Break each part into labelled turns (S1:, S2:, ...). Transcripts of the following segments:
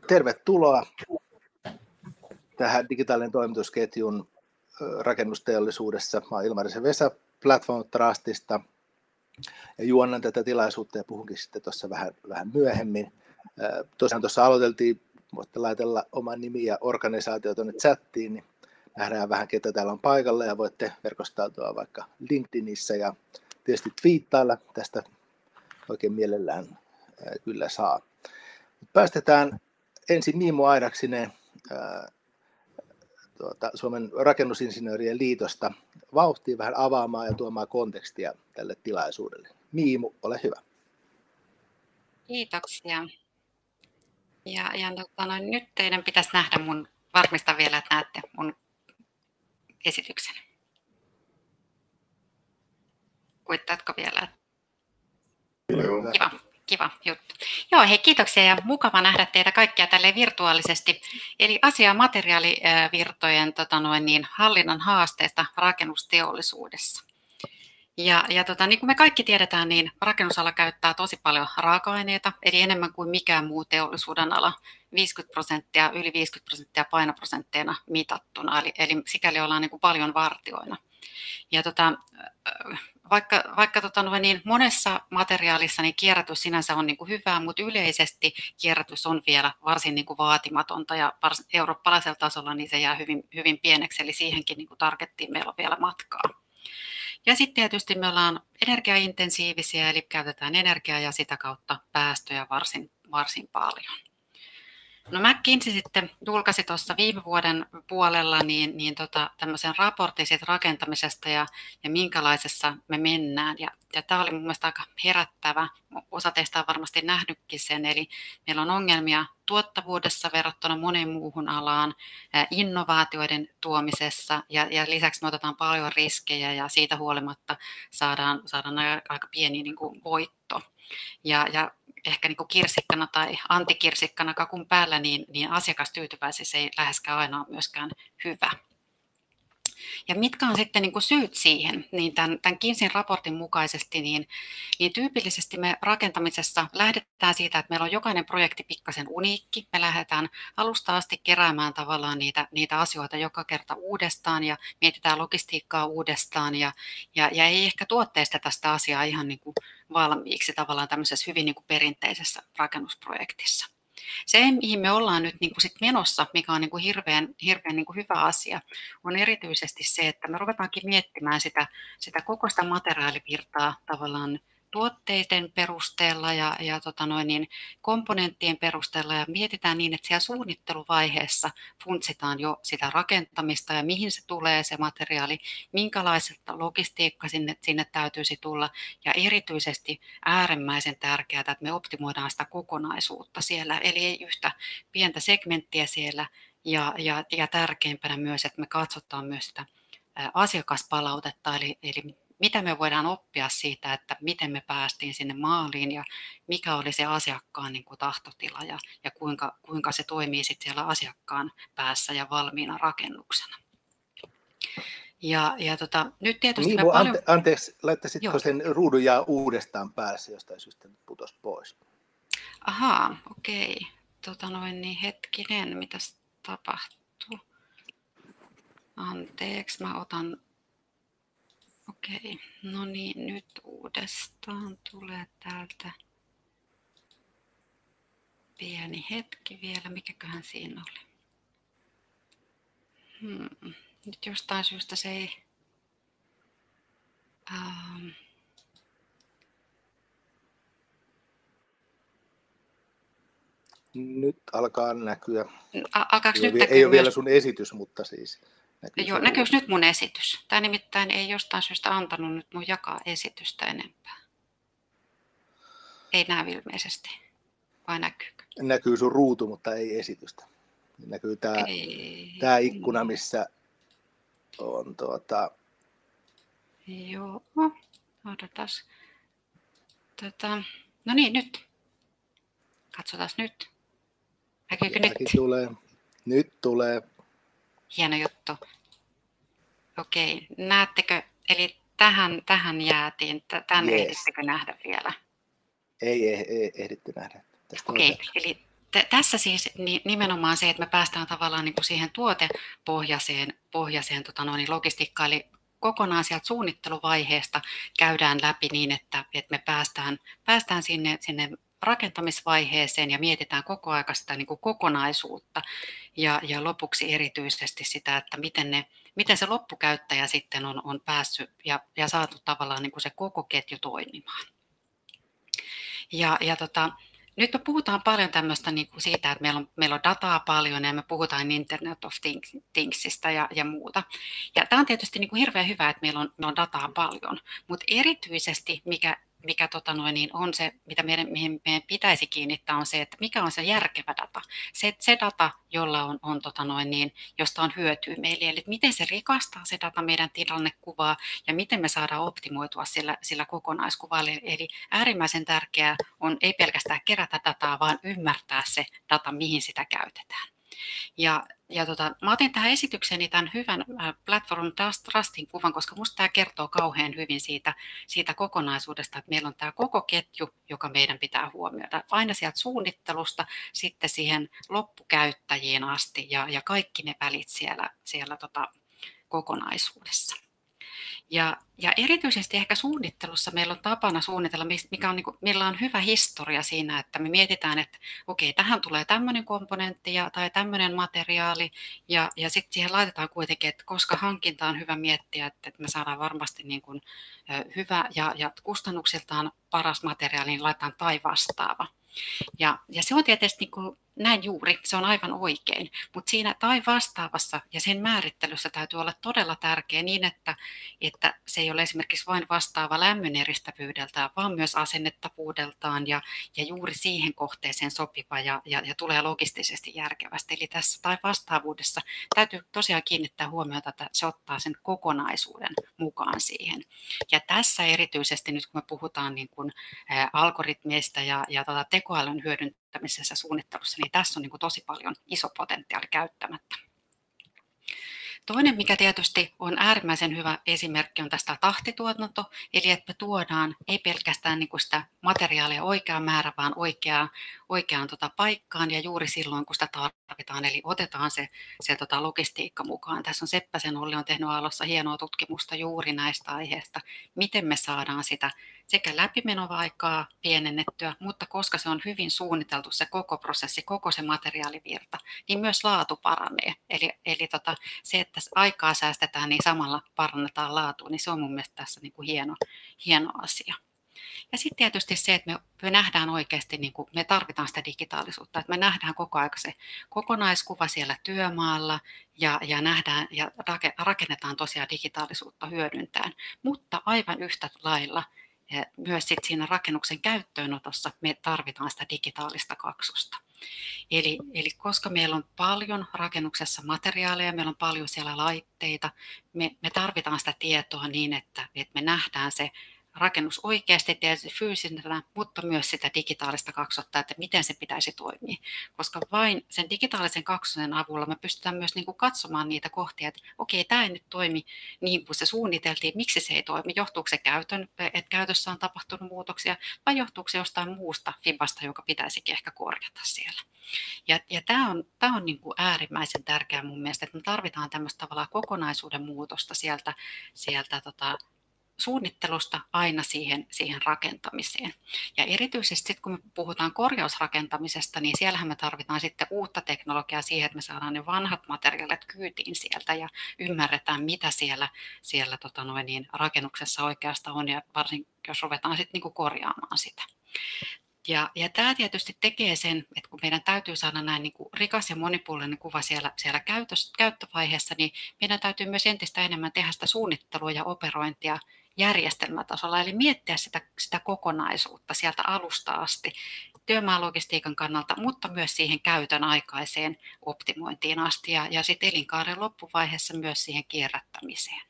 S1: Tervetuloa tähän digitaalinen toimitusketjun rakennusteollisuudessa. Mä oon Ilmarisen Vesa Platform Trustista ja juonnan tätä tilaisuutta ja puhunkin sitten tuossa vähän myöhemmin. Tosiaan tuossa aloiteltiin, voitte laitella oman nimi ja organisaatio tuonne chattiin, niin nähdään vähän ketä täällä on paikalla ja voitte verkostautua vaikka LinkedInissä ja tietysti twiittailla, tästä oikein mielellään kyllä saa. Päästetään ensin Miimo Aidaksinen Suomen rakennusinsinöörien liitosta vauhtiin vähän avaamaan ja tuomaan kontekstia tälle tilaisuudelle. Miimo, ole hyvä.
S2: Kiitoksia. Nyt teidän pitäisi nähdä varmistan vielä, että näette mun esityksen. Kuittaatko vielä? Kiva juttu. Joo, hei, kiitoksia ja mukava nähdä teitä kaikkia tälleen virtuaalisesti. Eli asia- ja materiaalivirtojen hallinnan haasteista rakennusteollisuudessa. Niin kuin me kaikki tiedetään, niin rakennusala käyttää tosi paljon raaka-aineita, eli enemmän kuin mikään muu teollisuuden ala, 50%, yli 50% painoprosentteina mitattuna, eli sikäli ollaan niin kuin paljon vartioina. Ja vaikka monessa materiaalissa niin kierrätys sinänsä on niin kuin hyvää, mutta yleisesti kierrätys on vielä varsin niin kuin vaatimatonta ja eurooppalaisella tasolla niin se jää hyvin pieneksi, eli siihenkin niin kuin targettiin meillä on vielä matkaa. Ja sitten tietysti me ollaan energiaintensiivisiä, eli käytetään energiaa ja sitä kautta päästöjä varsin paljon. No McKinsey sitten julkaisi tuossa viime vuoden puolella tämmöisen raportin siitä rakentamisesta ja minkälaisessa me mennään. Ja tämä oli mun mielestä aika herättävä. Osa teistä on varmasti nähnytkin sen. Eli meillä on ongelmia tuottavuudessa verrattuna moneen muuhun alaan, innovaatioiden tuomisessa ja lisäksi me otetaan paljon riskejä ja siitä huolimatta saadaan aika pieni niin kuin voitto. Ja ehkä niin kuin kirsikkana tai antikirsikkana kakun päällä, niin asiakastyytyväisyys ei läheskään aina ole myöskään hyvä. Ja mitkä on sitten niin kuin syyt siihen? Niin tämän Kinsin raportin mukaisesti, niin tyypillisesti me rakentamisessa lähdetään siitä, että meillä on jokainen projekti pikkasen uniikki. Me lähdetään alusta asti keräämään tavallaan niitä asioita joka kerta uudestaan ja mietitään logistiikkaa uudestaan ja ei ehkä tuotteisteta sitä asiaa ihan niin kuin valmiiksi tavallaan tämmöisessä hyvin niin kuin perinteisessä rakennusprojektissa. Se, mihin me ollaan nyt niin kuin sit menossa, mikä on niin kuin hirveän niin kuin hyvä asia, on erityisesti se, että me ruvetaankin miettimään sitä koko sitä materiaalivirtaa tavallaan tuotteiden perusteella ja komponenttien perusteella ja mietitään niin, että siellä suunnitteluvaiheessa funtsitaan jo sitä rakentamista ja mihin se tulee se materiaali, minkälaisesta logistiikka sinne täytyisi tulla ja erityisesti äärimmäisen tärkeää, että me optimoidaan sitä kokonaisuutta siellä, eli ei yhtä pientä segmenttiä siellä ja tärkeimpänä myös, että me katsotaan myös sitä asiakaspalautetta, eli mitä me voidaan oppia siitä, että miten me päästiin sinne maaliin ja mikä oli se asiakkaan niin kuin tahtotila ja kuinka se toimii sitten siellä asiakkaan päässä ja valmiina rakennuksena. Nyt tietysti
S1: Miimo, anteeksi, laittaisitko sen ruudun ja uudestaan päässä, jostain syystä putosi pois?
S2: Ahaa, okei. Niin hetkinen, mitäs tapahtuu? Anteeksi, mä otan. Okei, no niin, nyt uudestaan tulee täältä. Pieni hetki vielä, mikäköhän siinä oli? Nyt jostain syystä se ei.
S1: Nyt alkaa näkyä.
S2: Ei
S1: ole vielä sun esitys, mutta siis näkyy.
S2: Joo, näkyykö nyt mun esitys? Tämä nimittäin ei jostain syystä antanut nyt mun jakaa esitystä enempää. Ei näy ilmeisesti. Vai näkyykö?
S1: Näkyy sun ruutu, mutta ei esitystä. Näkyy tää ikkuna, missä on
S2: Joo, odotas. No niin, nyt. Katsotaan nyt. Näkyykö nyt?
S1: Nyt tulee.
S2: Hieno juttu. Okei, näettekö? Eli tähän jäätiin. Tän ehdittekö nähdä vielä?
S1: Ei ehditty nähdä.
S2: Okei, eli Tässä siis nimenomaan se, että me päästään tavallaan niin kuin siihen tuotepohjaiseen logistiikkaan, eli kokonaan sieltä suunnitteluvaiheesta käydään läpi niin, että me päästään sinne rakentamisvaiheeseen ja mietitään koko ajan sitä niin kuin kokonaisuutta ja lopuksi erityisesti sitä, että miten se loppukäyttäjä sitten on päässyt ja saatu tavallaan niin kuin se koko ketju toimimaan. Nyt me puhutaan paljon tämmöistä niin kuin siitä, että meillä on dataa paljon ja me puhutaan Internet of Thingsista ja muuta. Ja tämä on tietysti niin kuin hirveän hyvä, että meillä on dataa paljon, mutta erityisesti mikä on se, mihin meidän pitäisi kiinnittää, on se, että mikä on se järkevä data. Se data, jolla josta on hyötyä meille, eli miten se rikastaa se data meidän tilannekuvaa ja miten me saadaan optimoitua sillä kokonaiskuvalla. Eli äärimmäisen tärkeää on ei pelkästään kerätä dataa, vaan ymmärtää se data, mihin sitä käytetään. Mä otin tähän esitykseeni tämän hyvän Platform Trustin kuvan, koska minusta tämä kertoo kauhean hyvin siitä kokonaisuudesta, että meillä on tämä koko ketju, joka meidän pitää huomioida. Aina sieltä suunnittelusta sitten siihen loppukäyttäjiin asti ja kaikki ne välit siellä kokonaisuudessa. Ja erityisesti ehkä suunnittelussa meillä on tapana suunnitella, millä on hyvä historia siinä, että me mietitään, että okei, tähän tulee tämmöinen komponentti tai tämmöinen materiaali, ja sitten siihen laitetaan kuitenkin, että koska hankinta on hyvä miettiä, että me saadaan varmasti niin kuin hyvä ja kustannuksiltaan paras materiaali, niin laitetaan tai vastaava. Ja se on tietysti niin kuin näin juuri, se on aivan oikein, mutta siinä tai vastaavassa ja sen määrittelyssä täytyy olla todella tärkeä niin, että se ei ole esimerkiksi vain vastaava lämmön eristävyydeltään, vaan myös asennettavuudeltaan ja juuri siihen kohteeseen sopiva ja tulee logistisesti järkevästi. Eli tässä tai vastaavuudessa täytyy tosiaan kiinnittää huomiota, että se ottaa sen kokonaisuuden mukaan siihen. Ja tässä erityisesti nyt kun me puhutaan niin kuin algoritmeista ja tekoälyn hyödyntämisessä suunnittelussa, niin tässä on niin kuin tosi paljon iso potentiaali käyttämättä. Toinen, mikä tietysti on äärimmäisen hyvä esimerkki, on tästä tahtituotanto, eli että me tuodaan ei pelkästään niin kuin sitä materiaalia oikeaan määrä, vaan oikeaan paikkaan ja juuri silloin, kun sitä tarvitaan, eli otetaan se logistiikka mukaan. Tässä on Seppäsen Olli on tehnyt Aallossa hienoa tutkimusta juuri näistä aiheista, miten me saadaan sitä sekä läpimenovaikaa pienennettyä, mutta koska se on hyvin suunniteltu se koko prosessi, koko se materiaalivirta, niin myös laatu paranee. Eli se, että aikaa säästetään, niin samalla parannetaan laatua, niin se on mun mielestä tässä niin kuin hieno asia. Ja sitten tietysti se, että me nähdään oikeasti, niin kuin me tarvitaan sitä digitaalisuutta, että me nähdään koko ajan se kokonaiskuva siellä työmaalla ja nähdään ja rakennetaan tosiaan digitaalisuutta hyödyntäen, mutta aivan yhtä lailla myös sit siinä rakennuksen käyttöönotossa me tarvitaan sitä digitaalista kaksosta. Eli koska meillä on paljon rakennuksessa materiaaleja, meillä on paljon siellä laitteita, me tarvitaan sitä tietoa niin, että me nähdään se rakennus oikeasti tietysti fyysisenä, mutta myös sitä digitaalista kaksotta, että miten se pitäisi toimia. Koska vain sen digitaalisen kaksosen avulla me pystytään myös niin kuin katsomaan niitä kohtia, että okei, tämä ei nyt toimi niin kuin se suunniteltiin, miksi se ei toimi, johtuuko se että käytössä on tapahtunut muutoksia vai johtuuko se jostain muusta fibasta, joka pitäisikin ehkä korjata siellä. Ja tämä on niin kuin äärimmäisen tärkeää mun mielestä, että me tarvitaan tämmöistä tavallaan kokonaisuuden muutosta sieltä suunnittelusta aina siihen rakentamiseen. Ja erityisesti kun me puhutaan korjausrakentamisesta, niin siellähän me tarvitaan sitten uutta teknologiaa siihen, että me saadaan ne vanhat materiaalit kyytiin sieltä ja ymmärretään, mitä siellä rakennuksessa oikeastaan on, ja varsinkin jos ruvetaan sitten niin kuin korjaamaan sitä. Ja tämä tietysti tekee sen, että kun meidän täytyy saada näin niin kuin rikas ja monipuolinen kuva siellä käyttövaiheessa, niin meidän täytyy myös entistä enemmän tehdä sitä suunnittelua ja operointia järjestelmätasolla, eli miettiä sitä kokonaisuutta sieltä alusta asti työmaalogistiikan kannalta, mutta myös siihen käytön aikaiseen optimointiin asti ja sitten elinkaaren loppuvaiheessa myös siihen kierrättämiseen.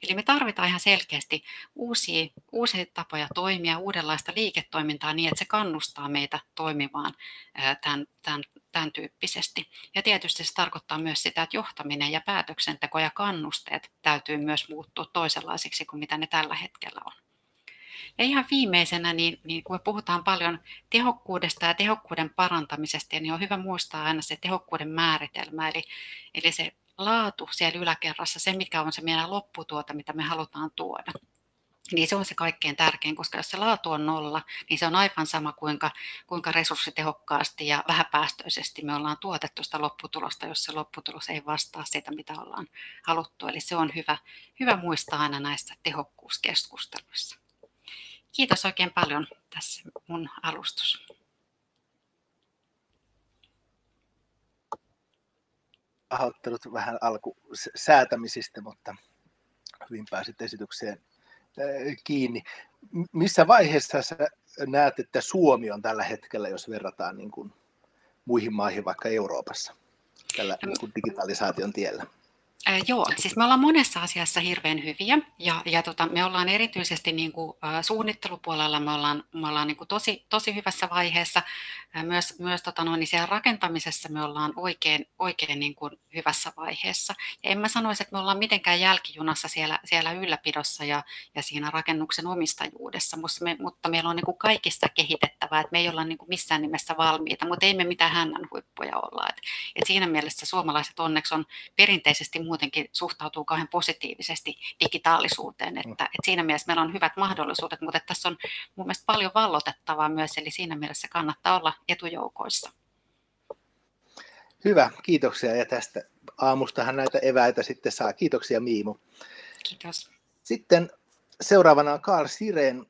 S2: Eli me tarvitaan ihan selkeästi uusia tapoja toimia, uudenlaista liiketoimintaa niin, että se kannustaa meitä toimimaan tämän tyyppisesti. Ja tietysti se tarkoittaa myös sitä, että johtaminen ja päätöksenteko ja kannusteet täytyy myös muuttua toisenlaisiksi kuin mitä ne tällä hetkellä on. Ja ihan viimeisenä, niin kun me puhutaan paljon tehokkuudesta ja tehokkuuden parantamisesta, niin on hyvä muistaa aina se tehokkuuden määritelmä, eli se laatu siellä yläkerrassa, se mikä on se meidän lopputuote, mitä me halutaan tuoda. Niin se on se kaikkein tärkein, koska jos se laatu on 0, niin se on aivan sama kuinka resurssitehokkaasti ja vähäpäästöisesti me ollaan tuotettu sitä lopputulosta, jos se lopputulos ei vastaa sitä, mitä ollaan haluttu. Eli se on hyvä muistaa aina näissä tehokkuuskeskusteluissa. Kiitos oikein paljon. Tässä mun alustus.
S1: Pahoittelut vähän alkusäätämisistä, mutta hyvin pääsit esitykseen kiinni. Missä vaiheessa sä näet, että Suomi on tällä hetkellä, jos verrataan niin kuin muihin maihin, vaikka Euroopassa, tällä niin kuin digitalisaation tiellä?
S2: Joo, siis me ollaan monessa asiassa hirveän hyviä ja me ollaan erityisesti niin kuin suunnittelupuolella me ollaan niin kuin tosi hyvässä vaiheessa. Myös niin siellä rakentamisessa me ollaan oikein niin kuin hyvässä vaiheessa. Ja en mä sanoisi, että me ollaan mitenkään jälkijunassa siellä ylläpidossa ja siinä rakennuksen omistajuudessa, mutta meillä on niin kuin kaikissa kehitettävää, että me ei olla niin kuin missään nimessä valmiita, mutta ei me mitään hännänhuippuja olla. Et siinä mielessä suomalaiset onneksi on perinteisesti muutenkin suhtautuu kauhean positiivisesti digitaalisuuteen, että siinä mielessä meillä on hyvät mahdollisuudet, mutta tässä on mun mielestä paljon vallotettavaa myös, eli siinä mielessä kannattaa olla etujoukoissa.
S1: Hyvä, kiitoksia, ja tästä aamustahan näitä eväitä sitten saa. Kiitoksia, Miimo.
S2: Kiitos.
S1: Sitten seuraavana on Carl Sirén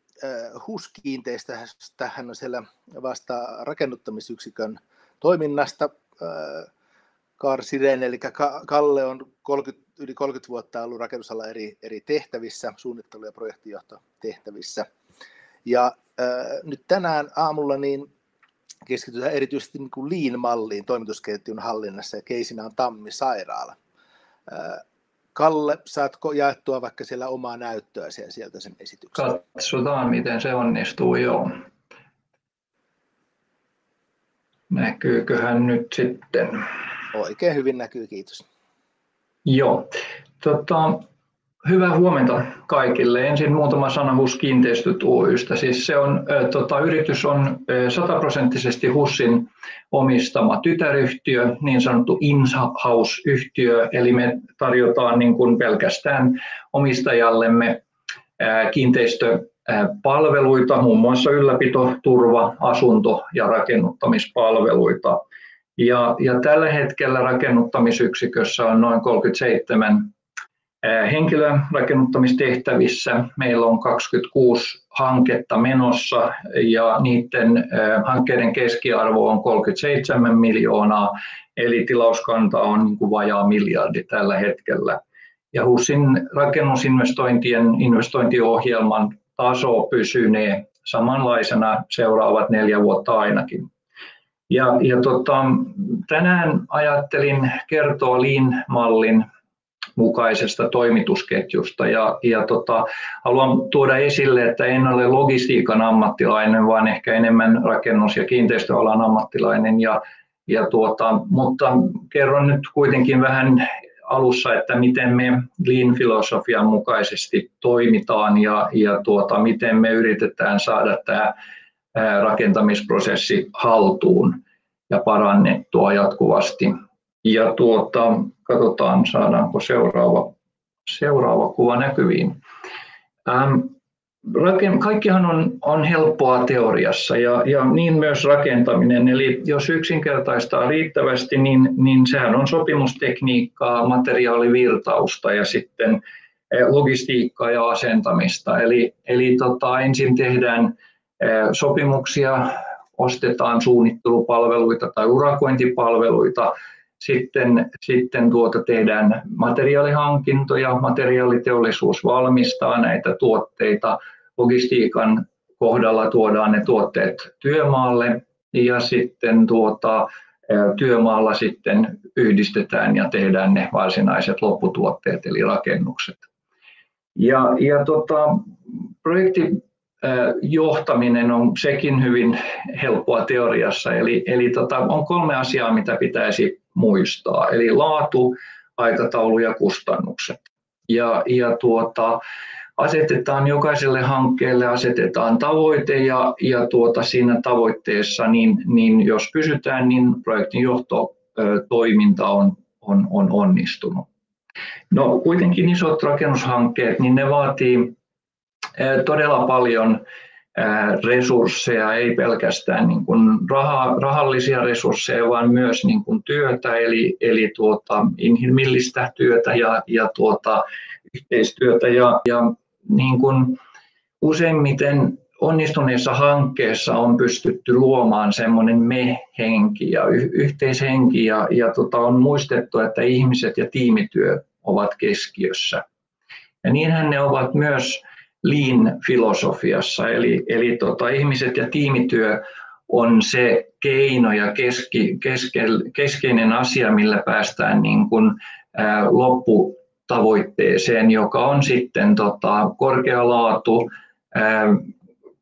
S1: HUS-kiinteistöstä. Hän on siellä vastaa rakennuttamisyksikön toiminnasta. Carl Sirén, eli Kalle on yli 30 vuotta ollut rakennusalla eri tehtävissä, suunnittelu- ja projektijohtotehtävissä. Ja nyt tänään aamulla niin keskitytään erityisesti niin kuin Lean-malliin toimitusketjun hallinnassa, ja keisinä on Tammi-sairaala. Kalle, saatko jaettua vaikka siellä omaa näyttöä sieltä sen esityksen?
S3: Katsotaan, miten se onnistuu, joo. Näkyyköhän nyt sitten?
S1: Oikein hyvin näkyy, kiitos.
S3: Joo. Hyvää huomenta kaikille. Ensin muutama sana HUS Kiinteistöt Oy:stä. Siis se on, yritys on 100% HUSin omistama tytäryhtiö, niin sanottu in-house-yhtiö, eli me tarjotaan niin kuin pelkästään omistajallemme kiinteistöpalveluita, muun muassa ylläpito, turva, asunto- ja rakennuttamispalveluita. Ja tällä hetkellä rakennuttamisyksikössä on noin 37 henkilöä rakennuttamistehtävissä. Meillä on 26 hanketta menossa ja niiden hankkeiden keskiarvo on 37 miljoonaa, eli tilauskanta on niin kuin vajaa miljardi tällä hetkellä. Ja HUSin rakennusinvestointien investointiohjelman taso pysynee samanlaisena seuraavat 4 vuotta ainakin. Tänään ajattelin kertoa Lean-mallin mukaisesta toimitusketjusta ja haluan tuoda esille, että en ole logistiikan ammattilainen, vaan ehkä enemmän rakennus- ja kiinteistöalan ammattilainen, mutta kerron nyt kuitenkin vähän alussa, että miten me Lean-filosofian mukaisesti toimitaan ja miten me yritetään saada tämä rakentamisprosessi haltuun ja parannettua jatkuvasti. Ja katsotaan, saadaanko seuraava kuva näkyviin. Kaikkihan on helppoa teoriassa ja niin myös rakentaminen. Eli jos yksinkertaistaa riittävästi, niin sehän on sopimustekniikkaa, materiaalivirtausta ja sitten logistiikkaa ja asentamista. Eli ensin tehdään sopimuksia, ostetaan suunnittelupalveluita tai urakointipalveluita, sitten tehdään materiaalihankintoja, materiaaliteollisuus valmistaa näitä tuotteita, logistiikan kohdalla tuodaan ne tuotteet työmaalle ja sitten työmaalla sitten yhdistetään ja tehdään ne varsinaiset lopputuotteet eli rakennukset. Projektijohtaminen on sekin hyvin helppoa teoriassa, eli on 3 asiaa, mitä pitäisi muistaa, eli laatu, aikataulu ja kustannukset. asetetaan jokaiselle hankkeelle tavoite ja siinä tavoitteessa, niin jos pysytään, niin projektin johtotoiminta on onnistunut. No kuitenkin isot rakennushankkeet, niin ne vaatii todella paljon resursseja, ei pelkästään niin kuin rahallisia resursseja, vaan myös niin kuin työtä, eli inhimillistä työtä ja yhteistyötä. Ja niin kuin useimmiten onnistuneessa hankkeessa on pystytty luomaan semmoinen me-henki ja yhteishenki, ja on muistettu, että ihmiset ja tiimityö ovat keskiössä. Ja niinhän ne ovat myös Lean-filosofiassa, eli ihmiset ja tiimityö on se keino ja keskeinen asia, millä päästään niin kuin lopputavoitteeseen, joka on sitten korkea laatu,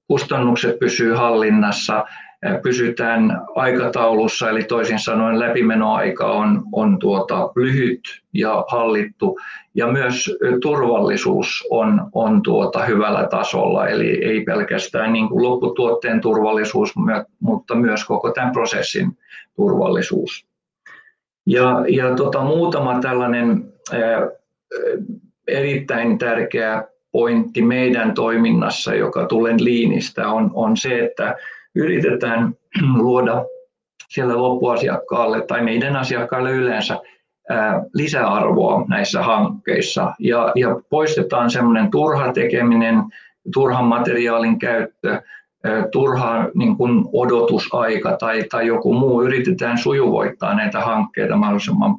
S3: kustannukset pysyy hallinnassa, pysytään aikataulussa, eli toisin sanoen läpimenoaika on lyhyt ja hallittu, ja myös turvallisuus on hyvällä tasolla, eli ei pelkästään niin kuin lopputuotteen turvallisuus, mutta myös koko tämän prosessin turvallisuus. Ja muutama tällainen erittäin tärkeä pointti meidän toiminnassa, joka tulee Leanistä, on se, että yritetään luoda siellä loppuasiakkaalle tai meidän asiakkaille yleensä lisäarvoa näissä hankkeissa ja poistetaan semmoinen turha tekeminen, turhan materiaalin käyttö, turha niin kuin odotusaika tai joku muu. Yritetään sujuvoittaa näitä hankkeita mahdollisimman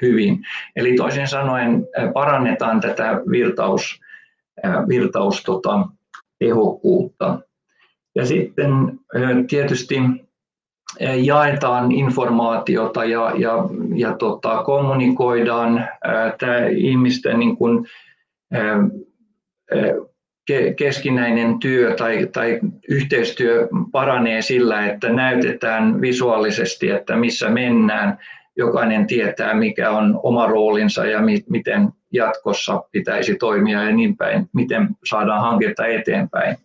S3: hyvin. Eli toisin sanoen parannetaan tätä virtaustehokkuutta. Ja sitten tietysti jaetaan informaatiota ja kommunikoidaan. Tämä ihmisten niin kuin, keskinäinen työ tai yhteistyö paranee sillä, että näytetään visuaalisesti, että missä mennään. Jokainen tietää, mikä on oma roolinsa ja miten jatkossa pitäisi toimia ja niin päin, miten saadaan hanketta eteenpäin.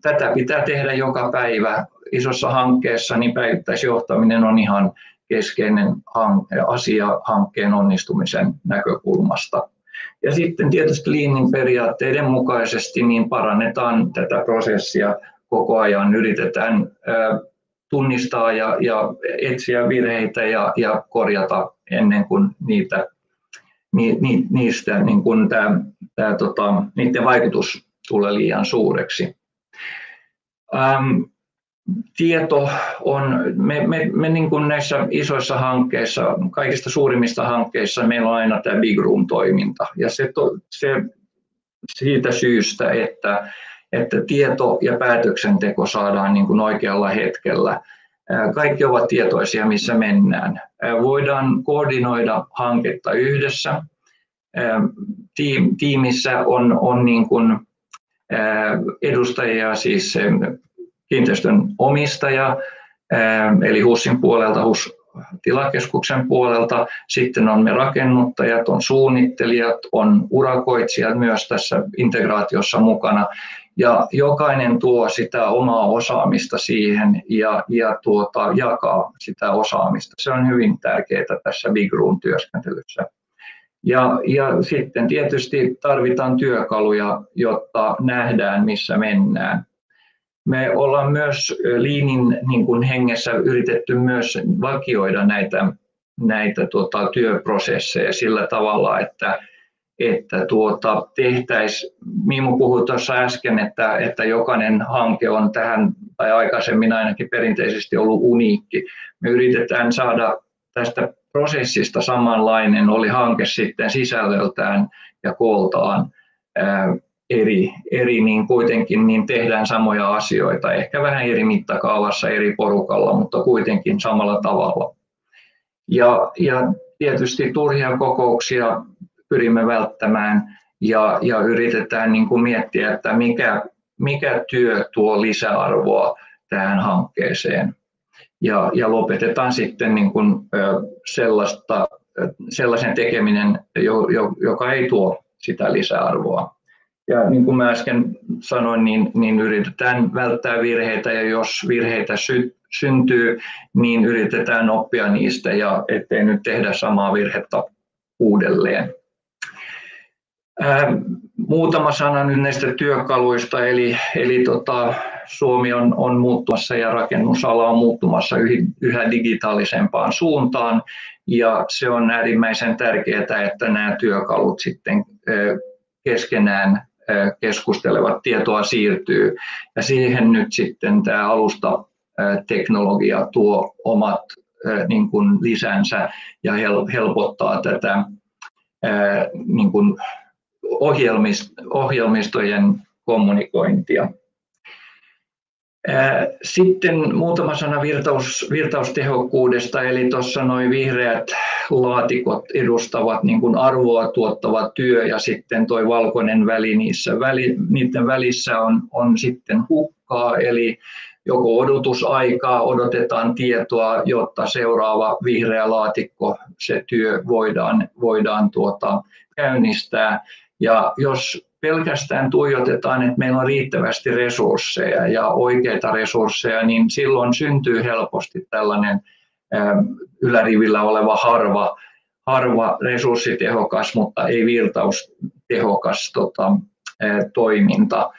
S3: Tätä pitää tehdä joka päivä. Isossa hankkeessa niin päivittäisjohtaminen on ihan keskeinen asia hankkeen onnistumisen näkökulmasta. Ja sitten tietysti Leanin periaatteiden mukaisesti niin parannetaan tätä prosessia koko ajan, yritetään tunnistaa ja etsiä virheitä ja korjata ennen kuin niistä niin kuin niiden vaikutus tulee liian suureksi. Tieto on, me niin kuin näissä isoissa hankkeissa, kaikista suurimmista hankkeissa meillä on aina tämä Big Room-toiminta. Ja se siitä syystä, että tieto ja päätöksenteko saadaan niin kuin oikealla hetkellä. Kaikki ovat tietoisia, missä mennään. Voidaan koordinoida hanketta yhdessä. Tiimissä on niin kuin edustajia, siis kiinteistön omistaja, eli HUSin puolelta, HUS-tilakeskuksen puolelta. Sitten on me rakennuttajat, on suunnittelijat, on urakoitsijat myös tässä integraatiossa mukana. Ja jokainen tuo sitä omaa osaamista siihen ja jakaa sitä osaamista. Se on hyvin tärkeää tässä Big Room-työskentelyssä. Ja sitten tietysti tarvitaan työkaluja, jotta nähdään, missä mennään. Me ollaan myös Leanin niin kuin hengessä yritetty myös vakioida näitä työprosesseja sillä tavalla, että tehtäisiin, Mimu puhui tuossa äsken, että jokainen hanke on tähän, tai aikaisemmin ainakin perinteisesti ollut uniikki. Me yritetään saada tästä prosessista samanlainen, oli hanke sitten sisällöltään ja kooltaan eri niin kuitenkin niin tehdään samoja asioita, ehkä vähän eri mittakaavassa, eri porukalla, mutta kuitenkin samalla tavalla. Ja tietysti turhia kokouksia pyrimme välttämään ja yritetään niin kuin miettiä, että mikä työ tuo lisäarvoa tähän hankkeeseen. Ja lopetetaan sitten niin kuin sellaisen tekeminen, joka ei tuo sitä lisäarvoa. Ja niin kuin mä äsken sanoin, niin yritetään välttää virheitä, ja jos virheitä syntyy, niin yritetään oppia niistä ja ettei nyt tehdä samaa virhettä uudelleen. Muutama sana nyt näistä työkaluista, eli Suomi on muuttumassa ja rakennusala on muuttumassa yhä digitaalisempaan suuntaan, ja se on äärimmäisen tärkeää, että nämä työkalut sitten keskenään keskustelevat, tietoa siirtyy, ja siihen nyt sitten tämä alustateknologia tuo omat niin kuin lisänsä ja helpottaa tätä niin kuin ohjelmistojen kommunikointia. Sitten muutama sana virtaustehokkuudesta, eli tuossa nuo vihreät laatikot edustavat niin kuin arvoa tuottava työ, ja sitten tuo valkoinen väli niiden välissä on sitten hukkaa, eli joko odotusaikaa, odotetaan tietoa, jotta seuraava vihreä laatikko, se työ voidaan käynnistää. Ja jos pelkästään tuijotetaan, että meillä on riittävästi resursseja ja oikeita resursseja, niin silloin syntyy helposti tällainen ylärivillä oleva harva resurssitehokas, mutta ei virtaustehokas toiminta.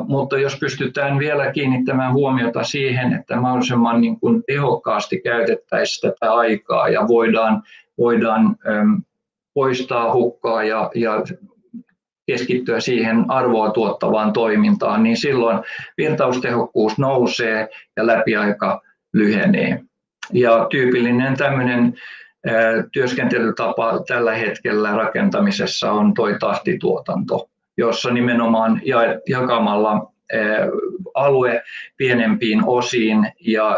S3: Mutta jos pystytään vielä kiinnittämään huomiota siihen, että mahdollisimman niin kuin tehokkaasti käytettäisiin tätä aikaa ja voidaan poistaa hukkaa ja keskittyä siihen arvoa tuottavaan toimintaan, niin silloin virtaustehokkuus nousee ja läpiaika lyhenee. Ja tyypillinen tämmöinen työskentelytapa tällä hetkellä rakentamisessa on tuo tahtituotanto, jossa nimenomaan jakamalla alue pienempiin osiin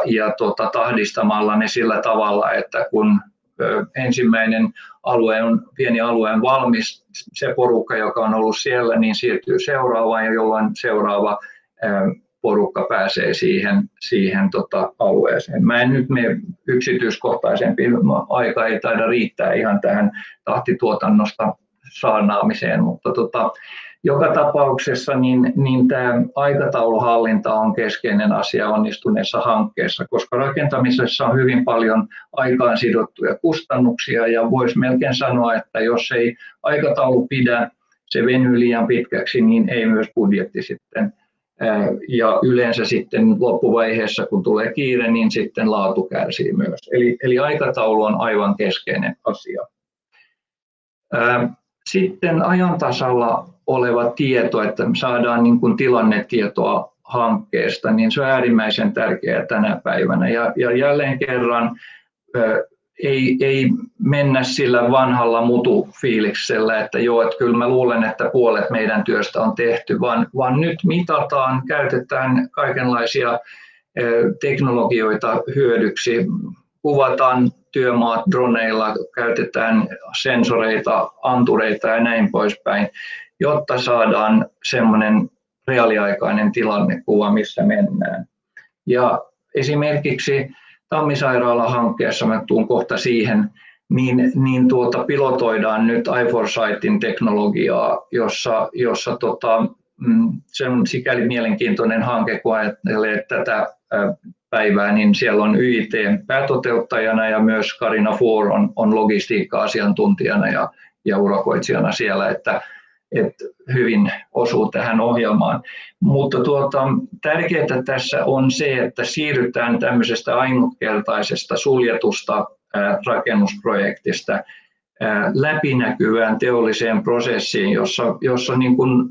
S3: ja tahdistamalla ne sillä tavalla, että kun ensimmäinen pieni alue on valmis, se porukka, joka on ollut siellä, niin siirtyy seuraavaan, ja jolloin seuraava porukka pääsee siihen alueeseen. Mä en nyt mene yksityiskohtaisempi, aika ei taida riittää ihan tähän tahtituotannosta saarnaamiseen, mutta joka tapauksessa niin tämä aikatauluhallinta on keskeinen asia onnistuneessa hankkeessa, koska rakentamisessa on hyvin paljon aikaan sidottuja kustannuksia, ja voisi melkein sanoa, että jos ei aikataulu pidä, se venyy liian pitkäksi, niin ei myös budjetti sitten. Ja yleensä sitten loppuvaiheessa, kun tulee kiire, niin sitten laatu kärsii myös. Eli aikataulu on aivan keskeinen asia. Sitten ajan tasalla oleva tieto, että saadaan niin kuin tilannetietoa hankkeesta, niin se on äärimmäisen tärkeää tänä päivänä. Ja jälleen kerran ei mennä sillä vanhalla mutufiiliksellä, että joo, että kyllä mä luulen, että puolet meidän työstä on tehty, vaan nyt mitataan, käytetään kaikenlaisia teknologioita hyödyksi, kuvataan työmaat droneilla, käytetään sensoreita, antureita ja näin poispäin, jotta saadaan semmoinen reaaliaikainen tilannekuva, missä mennään. Ja esimerkiksi Tammisairaala-hankkeessa, mä tuun kohta siihen, niin pilotoidaan nyt iForesightin teknologiaa, jossa se on sikäli mielenkiintoinen hanke, kun ajattelee tätä päivää, niin siellä on YIT päätoteuttajana ja myös Karina Fuhr on logistiikka-asiantuntijana ja urakoitsijana siellä, että hyvin osuu tähän ohjelmaan. Mutta tärkeää tässä on se, että siirrytään tämmöisestä ainutkertaisesta suljetusta rakennusprojektista läpinäkyvään teolliseen prosessiin, jossa niin kuin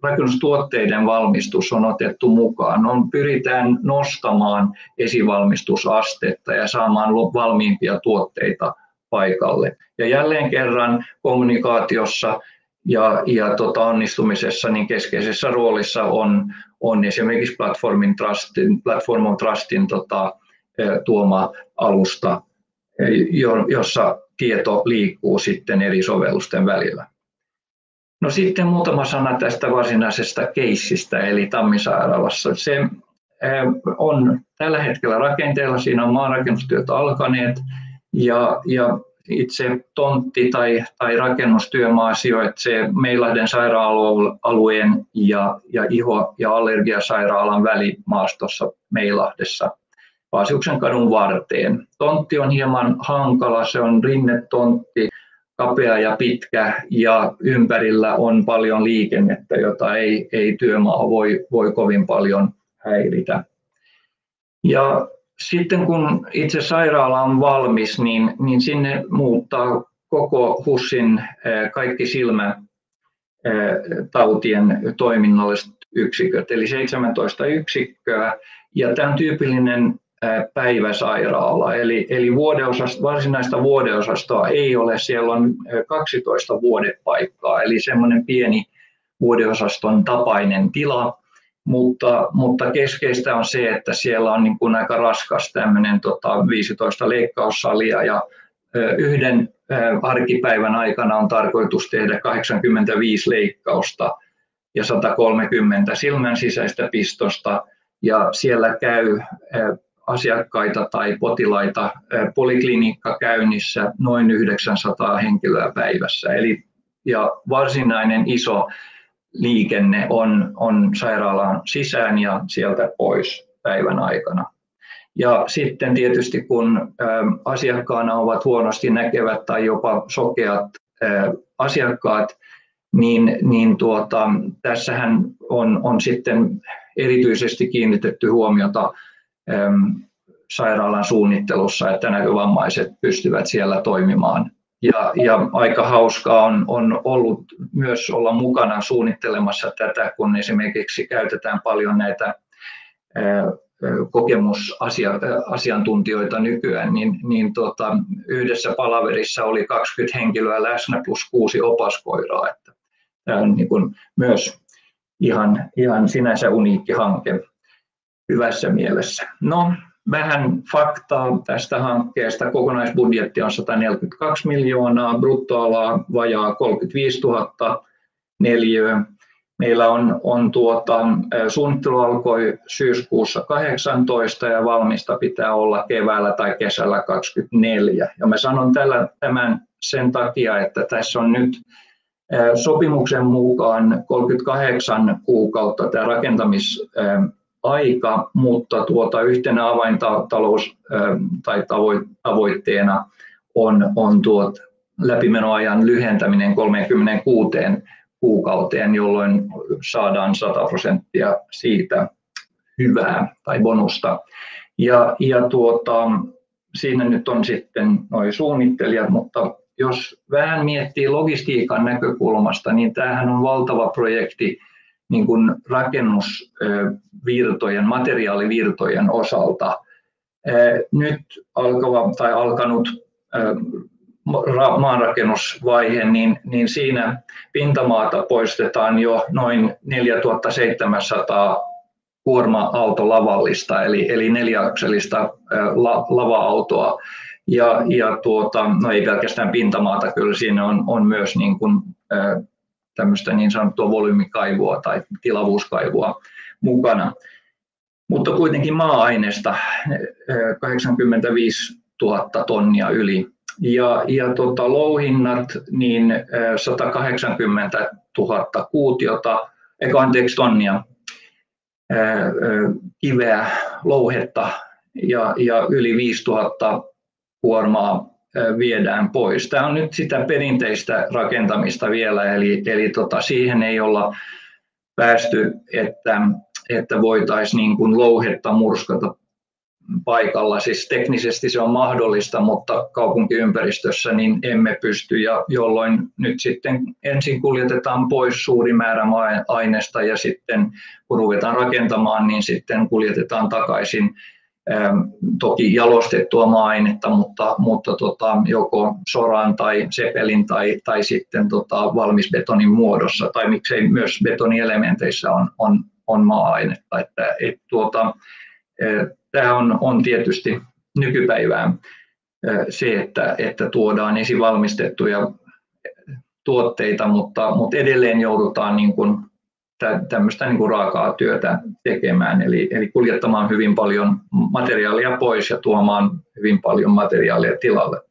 S3: rakennustuotteiden valmistus on otettu mukaan. Pyritään nostamaan esivalmistusastetta ja saamaan valmiimpia tuotteita paikalle. Ja jälleen kerran kommunikaatiossa ja onnistumisessa niin keskeisessä roolissa on esimerkiksi Platform on Trustin tuoma alusta, jossa tieto liikkuu sitten eri sovellusten välillä. No sitten muutama sana tästä varsinaisesta keissistä, eli Tammisairaalassa. Se on tällä hetkellä rakenteella, siinä on maanrakennustyöt alkaneet, ja itse tontti tai rakennustyömaa sijoitsee Meilahden sairaala-alueen ja iho- ja allergiasairaalan välimaastossa Meilahdessa Paasiuksen kadun varteen. Tontti on hieman hankala, se on rinnetontti, kapea ja pitkä ja ympärillä on paljon liikennettä, jota ei työmaa voi kovin paljon häiritä. Ja sitten kun itse sairaala on valmis, niin sinne muuttaa koko HUSin kaikki silmätautien toiminnalliset yksiköt, eli 17 yksikköä. Ja tämä on tyypillinen päiväsairaala, eli varsinaista vuodeosastoa ei ole, siellä on 12 vuodepaikkaa, eli semmoinen pieni vuodeosaston tapainen tila. Mutta keskeistä on se, että siellä on niin kuin aika raskas tämmöinen 15 leikkaussalia ja yhden arkipäivän aikana on tarkoitus tehdä 85 leikkausta ja 130 silmän sisäistä pistosta ja siellä käy asiakkaita tai potilaita poliklinikkakäynnissä noin 900 henkilöä päivässä. Ja varsinainen iso liikenne on sairaalaan sisään ja sieltä pois päivän aikana. Ja sitten tietysti kun asiakkaana ovat huonosti näkevät tai jopa sokeat asiakkaat, niin tässähän on sitten erityisesti kiinnitetty huomiota sairaalan suunnittelussa, että näkövammaiset pystyvät siellä toimimaan. Ja aika hauskaa on ollut myös olla mukana suunnittelemassa tätä, kun esimerkiksi käytetään paljon näitä kokemusasiantuntijoita nykyään, niin yhdessä palaverissa oli 20 henkilöä läsnä plus 6 opaskoiraa. Että tämä on niin kuin myös ihan sinänsä uniikki hanke hyvässä mielessä. No, vähän faktaa tästä hankkeesta. Kokonaisbudjetti on 142 miljoonaa, bruttoalaa vajaa 35 000 neliöä. Meillä suunnittelu alkoi syyskuussa 18 ja valmista pitää olla keväällä tai kesällä 24. Ja mä sanon tämän sen takia, että tässä on nyt sopimuksen mukaan 38 kuukautta tämä rakentamisaika, mutta yhtenä avaintalous tai tavoitteena on läpimenoajan lyhentäminen 36 kuukauteen, jolloin saadaan 100% siitä hyvää tai bonusta. Ja siinä nyt on sitten nuo suunnittelijat, mutta jos vähän miettii logistiikan näkökulmasta, niin tämähän on valtava projekti niin kuin rakennusvirtojen, materiaalivirtojen osalta. Nyt alkanut maanrakennusvaihe, niin siinä pintamaata poistetaan jo noin 4700 kuorma-autolavallista, eli 4-akselista lava-autoa. No ei pelkästään pintamaata, kyllä siinä on myös niin kuin, tämmöistä niin sanottua volyymikaivoa tai tilavuuskaivoa mukana. Mutta kuitenkin maa-aineesta 85 000 tonnia yli. Ja louhinnat niin 180 000 tonnia kiveä, louhetta ja yli 5 000 kuormaa viedään pois. Tämä on nyt sitä perinteistä rakentamista vielä, eli siihen ei olla päästy, että voitaisiin niin kuin louhetta murskata paikalla. Siis teknisesti se on mahdollista, mutta kaupunkiympäristössä niin emme pysty, ja jolloin nyt sitten ensin kuljetetaan pois suuri määrä maa-aineesta ja sitten kun ruvetaan rakentamaan, niin sitten kuljetetaan takaisin toki jalostettua maa-ainetta, mutta joko soran tai sepelin tai sitten valmisbetonin muodossa, tai miksei myös betonielementeissä on maa-ainetta. Tämä on tietysti nykypäivää se, että tuodaan esivalmistettuja tuotteita, mutta edelleen joudutaan niin kuin tämmöistä niin kuin raakaa työtä tekemään, eli kuljettamaan hyvin paljon materiaalia pois ja tuomaan hyvin paljon materiaalia tilalle.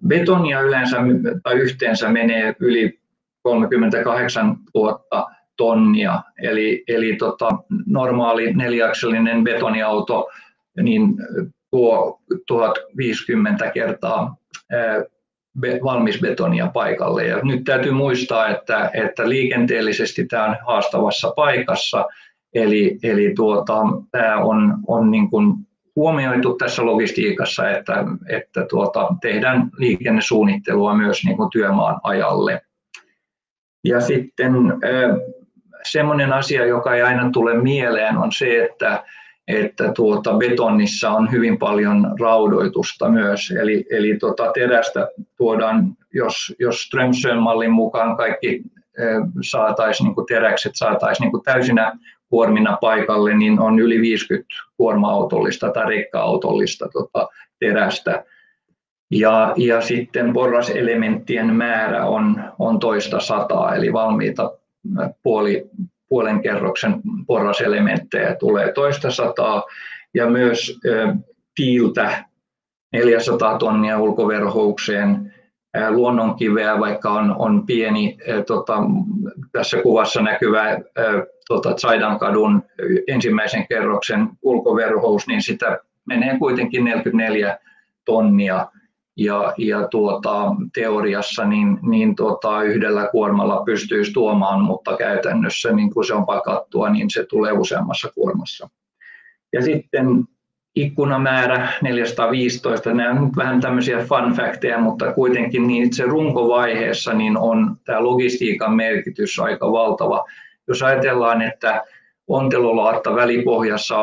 S3: Betonia yleensä tai yhteensä menee yli 38 000 tonnia, eli normaali neliakselinen betoniauto niin tuo 1050 kertaa valmisbetonia paikalle. Ja nyt täytyy muistaa, että liikenteellisesti tämä on haastavassa paikassa, eli tämä on niin kuin huomioitu tässä logistiikassa, että tehdään liikennesuunnittelua myös niin kuin työmaan ajalle. Ja sitten semmoinen asia, joka ei aina tule mieleen, on se, että betonissa on hyvin paljon raudoitusta myös, eli terästä tuodaan, jos Strömsön-mallin mukaan kaikki teräkset saataisiin niin kuin täysinä kuormina paikalle, niin on yli 50 kuorma-autollista tai rekka-autollista terästä. Ja sitten porraselementtien määrä on toista sataa, eli valmiita puolen kerroksen porraselementtejä tulee toista sataa, ja myös tiiltä 400 tonnia ulkoverhoukseen, luonnonkiveä, vaikka on pieni tässä kuvassa näkyvä Zaidankadun ensimmäisen kerroksen ulkoverhous, niin sitä menee kuitenkin 44 tonnia. Ja teoriassa niin yhdellä kuormalla pystyisi tuomaan, mutta käytännössä niin kun se on pakattua, niin se tulee useammassa kuormassa. Ja sitten ikkunamäärä 415, nämä on nyt vähän tämmöisiä fun facteja, mutta kuitenkin niin itse runkovaiheessa niin on tämä logistiikan merkitys aika valtava. Jos ajatellaan, että ontelolaatta välipohjassa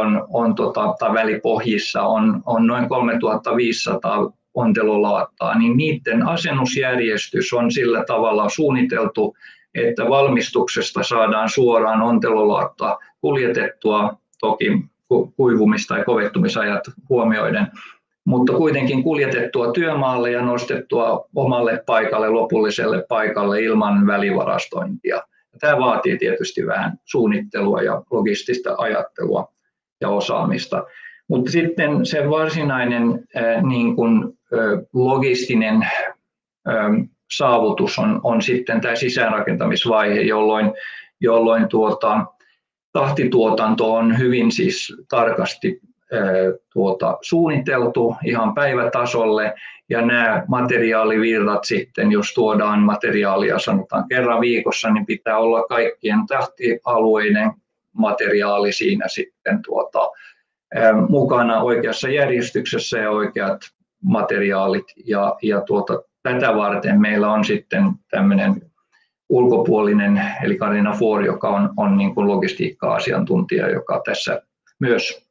S3: tai välipohjissa on noin 3500 ontelolaattaa, niin niiden asennusjärjestys on sillä tavalla suunniteltu, että valmistuksesta saadaan suoraan ontelolaatta kuljetettua, toki kuivumis- tai kovettumisajat huomioiden, mutta kuitenkin kuljetettua työmaalle ja nostettua omalle paikalle, lopulliselle paikalle ilman välivarastointia. Tämä vaatii tietysti vähän suunnittelua ja logistista ajattelua ja osaamista. Mutta sitten se varsinainen niin kun, logistinen saavutus on sitten tämä sisäänrakentamisvaihe, jolloin tahtituotanto on hyvin siis tarkasti suunniteltu ihan päivätasolle, ja nämä materiaalivirrat sitten, jos tuodaan materiaalia sanotaan kerran viikossa, niin pitää olla kaikkien tahtialueiden materiaali siinä sitten mukana oikeassa järjestyksessä ja oikeat materiaalit, ja tätä varten meillä on sitten tämmöinen ulkopuolinen, eli Carina Foor, joka on niin kuin logistiikka-asiantuntija, joka tässä myös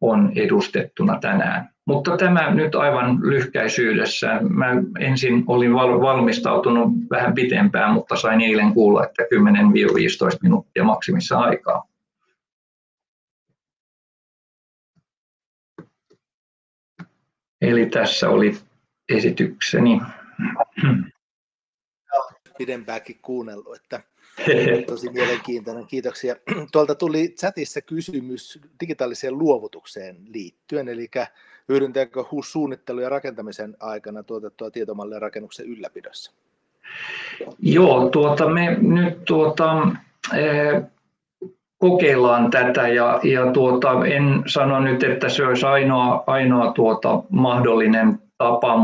S3: on edustettuna tänään. Mutta tämä nyt aivan lyhkäisyydessä. Mä ensin olin valmistautunut vähän pitempään, mutta sain eilen kuulla, että 10-15 minuuttia maksimissa aikaa. Eli tässä oli esitykseni.
S1: Pidempäänkin kuunnellut, että tosi mielenkiintoinen. Kiitoksia. Tuolta tuli chatissa kysymys digitaaliseen luovutukseen liittyen, eli hyödyntääkö HUS suunnittelu- ja rakentamisen aikana tuotettua tietomallia rakennuksen ylläpidossa?
S3: Joo, me nyt kokeillaan tätä ja en sano nyt, että se olisi ainoa mahdollinen tapa,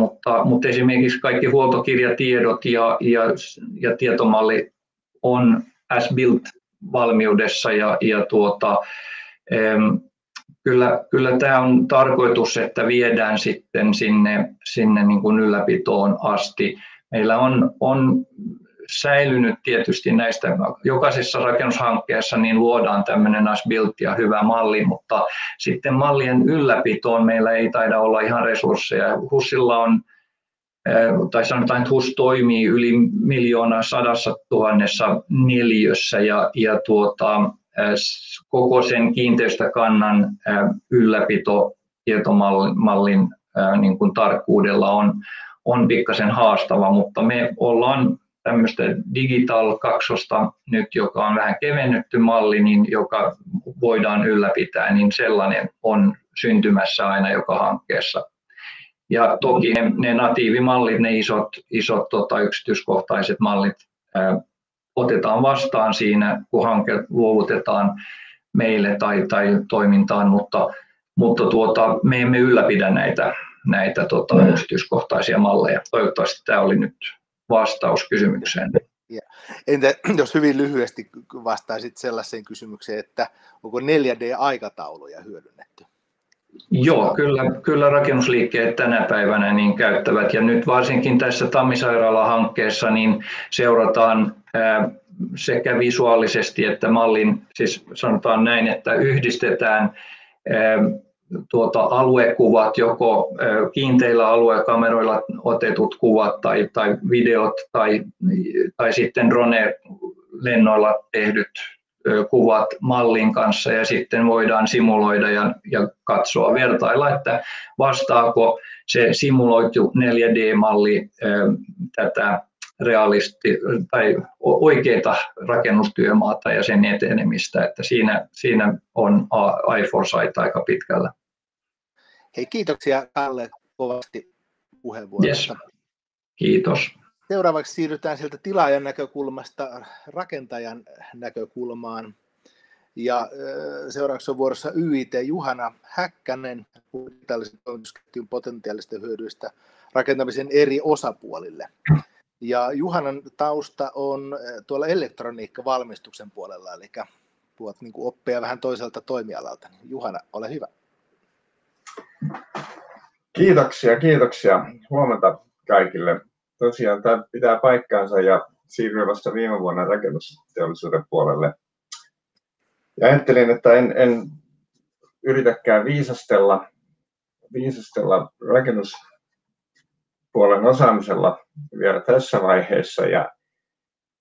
S3: mutta esimerkiksi kaikki huoltokirjatiedot ja tietomalli on as-built-valmiudessa ja kyllä tämä on tarkoitus, että viedään sitten sinne niin kuin ylläpitoon asti. Meillä on säilynyt tietysti näistä, jokaisessa rakennushankkeessa niin luodaan tämmöinen as-built ja hyvä malli, mutta sitten mallien ylläpitoon meillä ei taida olla ihan resursseja. HUSilla on, tai sanotaan, että HUS toimii yli 1 100 000 neliössä ja koko sen kiinteistökannan ylläpito tietomallin niin kuin tarkkuudella on pikkasen haastava, mutta me ollaan tämmöistä Digital 2 nyt, joka on vähän kevennetty malli, niin joka voidaan ylläpitää, niin sellainen on syntymässä aina joka hankkeessa. Ja toki ne natiivimallit, ne isot yksityiskohtaiset mallit otetaan vastaan siinä, kun hanke luovutetaan meille tai toimintaan, mutta me emme ylläpidä näitä yksityiskohtaisia malleja. Toivottavasti tämä oli nyt vastaus kysymykseen.
S1: Entä jos hyvin lyhyesti vastaisit sellaiseen kysymykseen, että onko 4D-aikatauluja hyödynnetty?
S3: Joo, kyllä rakennusliikkeet tänä päivänä niin käyttävät, ja nyt varsinkin tässä Tammisairaala-hankkeessa niin seurataan sekä visuaalisesti että mallin, siis sanotaan näin, että yhdistetään aluekuvat, joko kiinteillä aluekameroilla otetut kuvat tai videot tai sitten drone-lennoilla tehdyt kuvat mallin kanssa, ja sitten voidaan simuloida ja katsoa, vertailla, että vastaako se simuloitu 4D-malli tätä tai oikeita rakennustyömaata ja sen etenemistä, että siinä on iForesight aika pitkällä.
S1: Hei, kiitoksia Kalle kovasti puheenvuorosta.
S3: Yes. Kiitos.
S1: Seuraavaksi siirrytään sieltä tilaajan näkökulmasta rakentajan näkökulmaan. Ja seuraavaksi on vuorossa YIT Juhana Häkkänen, digitaalisen toimitusketjun potentiaalista hyödyistä rakentamisen eri osapuolille. Ja Juhanan tausta on tuolla elektroniikkavalmistuksen puolella, eli tuot niin kuin oppia vähän toiselta toimialalta. Juhana, ole hyvä.
S4: Kiitoksia. Huomenta kaikille. Tosiaan tämä pitää paikkaansa ja siirryin vasta viime vuonna rakennusteollisuuden puolelle. Ja ajattelin, että en yritäkään viisastella rakennuspuolen osaamisella vielä tässä vaiheessa,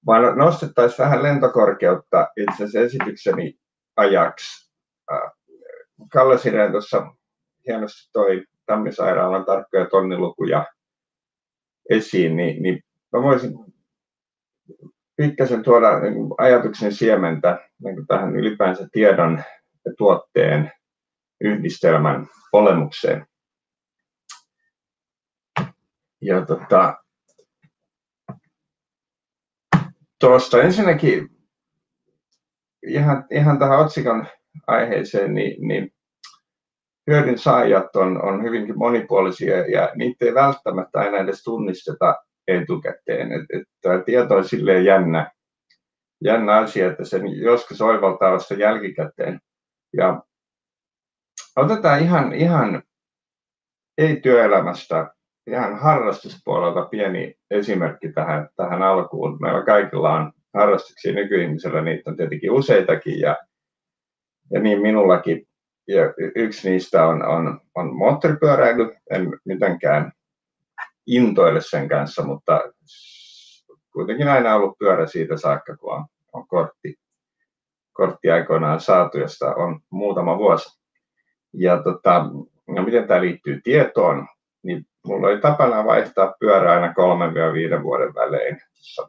S4: vaan nostettaisiin vähän lentokorkeutta itse asiassa esitykseni ajaksi. Kalle Sirén tuossa hienosti toi Tammisairaalan tarkkoja tonnilukuja esiin, niin mä voisin pikkasen tuoda ajatuksen siementä tähän ylipäänsä tiedon ja tuotteen yhdistelmän olemukseen. Ja tuosta ensinnäkin ihan tähän otsikon aiheeseen, niin hyödyn saajat on hyvinkin monipuolisia ja niitä ei välttämättä aina edes tunnisteta etukäteen. Tämä tieto on silleen jännä asia, että sen joskus oivaltaa vasta jälkikäteen. Ja otetaan ihan ei-työelämästä, ihan harrastuspuolelta pieni esimerkki tähän alkuun. Meillä kaikilla on harrastuksia nykyihmisellä, niitä on tietenkin useitakin ja niin minullakin. Ja yksi niistä on moottoripyöräily, en mitenkään intoile sen kanssa, mutta kuitenkin aina ollut pyörä siitä saakka, kun on kortti aikoinaan saatu, josta on muutama vuosi. Ja no miten tämä liittyy tietoon, niin mulla oli tapana vaihtaa pyörää aina 3-5 vuoden välein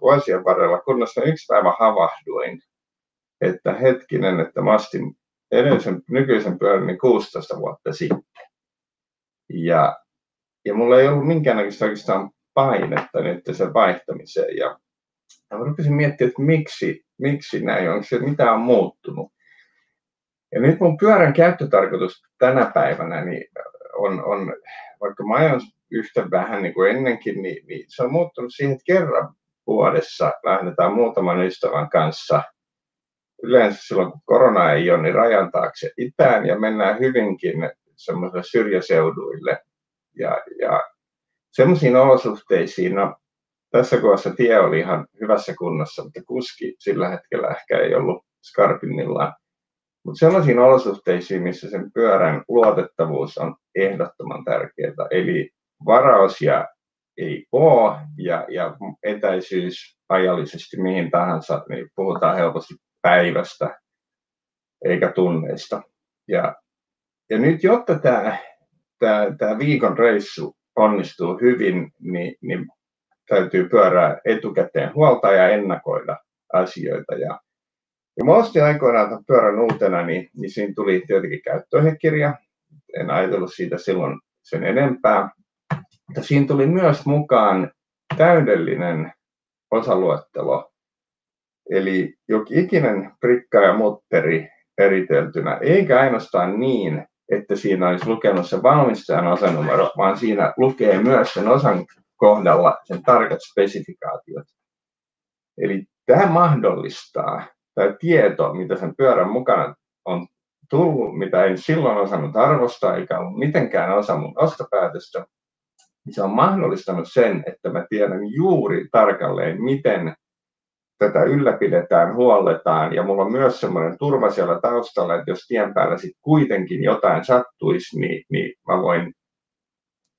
S4: vuosien varrella, kunnes yksi päivä havahduin, että hetkinen, että mä ostin edellisen nykyisen pyörän 16 vuotta sitten. Ja mulla ei ollut minkäännäköistä oikeastaan painetta nyt sen vaihtamiseen. Ja mä rupesin miettimään, että miksi näin on, mitä on muuttunut. Ja nyt mun pyörän käyttötarkoitus tänä päivänä niin on vaikka mä ajan yhtä vähän niin kuin ennenkin, niin se on muuttunut siihen, että kerran vuodessa lähdetään muutaman ystävän kanssa. Yleensä silloin, kun korona ei ole, niin rajan taakse itään ja mennään hyvinkin semmoisille syrjäseuduille. Ja semmoisiin olosuhteisiin, no tässä kohdassa tie oli ihan hyvässä kunnossa, mutta kuski sillä hetkellä ehkä ei ollut skarpinnillaan. Mutta sellaisiin olosuhteisiin, missä sen pyörän luotettavuus on ehdottoman tärkeää, eli varaosia ei ole ja etäisyys ajallisesti mihin tahansa, niin puhutaan helposti päivästä eikä tunneista. Ja nyt jotta tämä viikon reissu onnistuu hyvin, niin täytyy pyörää etukäteen huoltaa ja ennakoida asioita. Ja mä ostin aikoinaan tämän pyörän uutena, niin siinä tuli tietenkin käyttöohjekirja. En ajatellut siitä silloin sen enempää. Mutta siinä tuli myös mukaan täydellinen osaluettelo. Eli jokin ikinen prikka ja mutteri eriteltynä, eikä ainoastaan niin, että siinä olisi lukenut se valmistajan osanumero, vaan siinä lukee myös sen osan kohdalla sen tarkat spesifikaatiot. Eli tämä mahdollistaa, tämä tieto, mitä sen pyörän mukana on tullut, mitä en silloin osannut arvostaa, eikä ollut mitenkään osa mun ostopäätöstä, niin se on mahdollistanut sen, että mä tiedän juuri tarkalleen, miten tätä ylläpidetään, huolletaan, ja mulla on myös semmoinen turva siellä taustalla, että jos tien päällä sitten kuitenkin jotain sattuisi, niin mä voin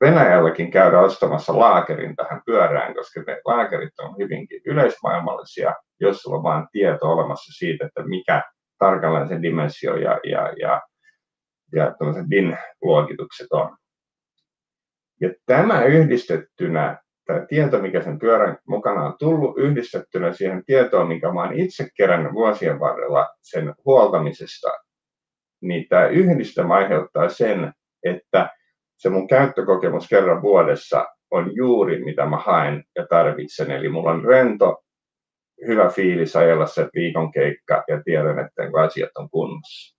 S4: Venäjälläkin käydä ostamassa laakerin tähän pyörään, koska ne laakerit on hyvinkin yleismaailmallisia, jos sulla on vain tieto olemassa siitä, että mikä tarkalleen se dimensio ja DIN-luokitukset on. Ja tämä yhdistettynä, tämä tieto, mikä sen pyörän mukana on tullut, yhdistettynä siihen tietoon, minkä mä olen itse kerännyt vuosien varrella sen huoltamisesta, niin tämä yhdistelmä aiheuttaa sen, että se mun käyttökokemus kerran vuodessa on juuri mitä mä haen ja tarvitsen. Eli mulla on rento, hyvä fiilis ajella se viikon keikka ja tiedän, että asiat on kunnossa.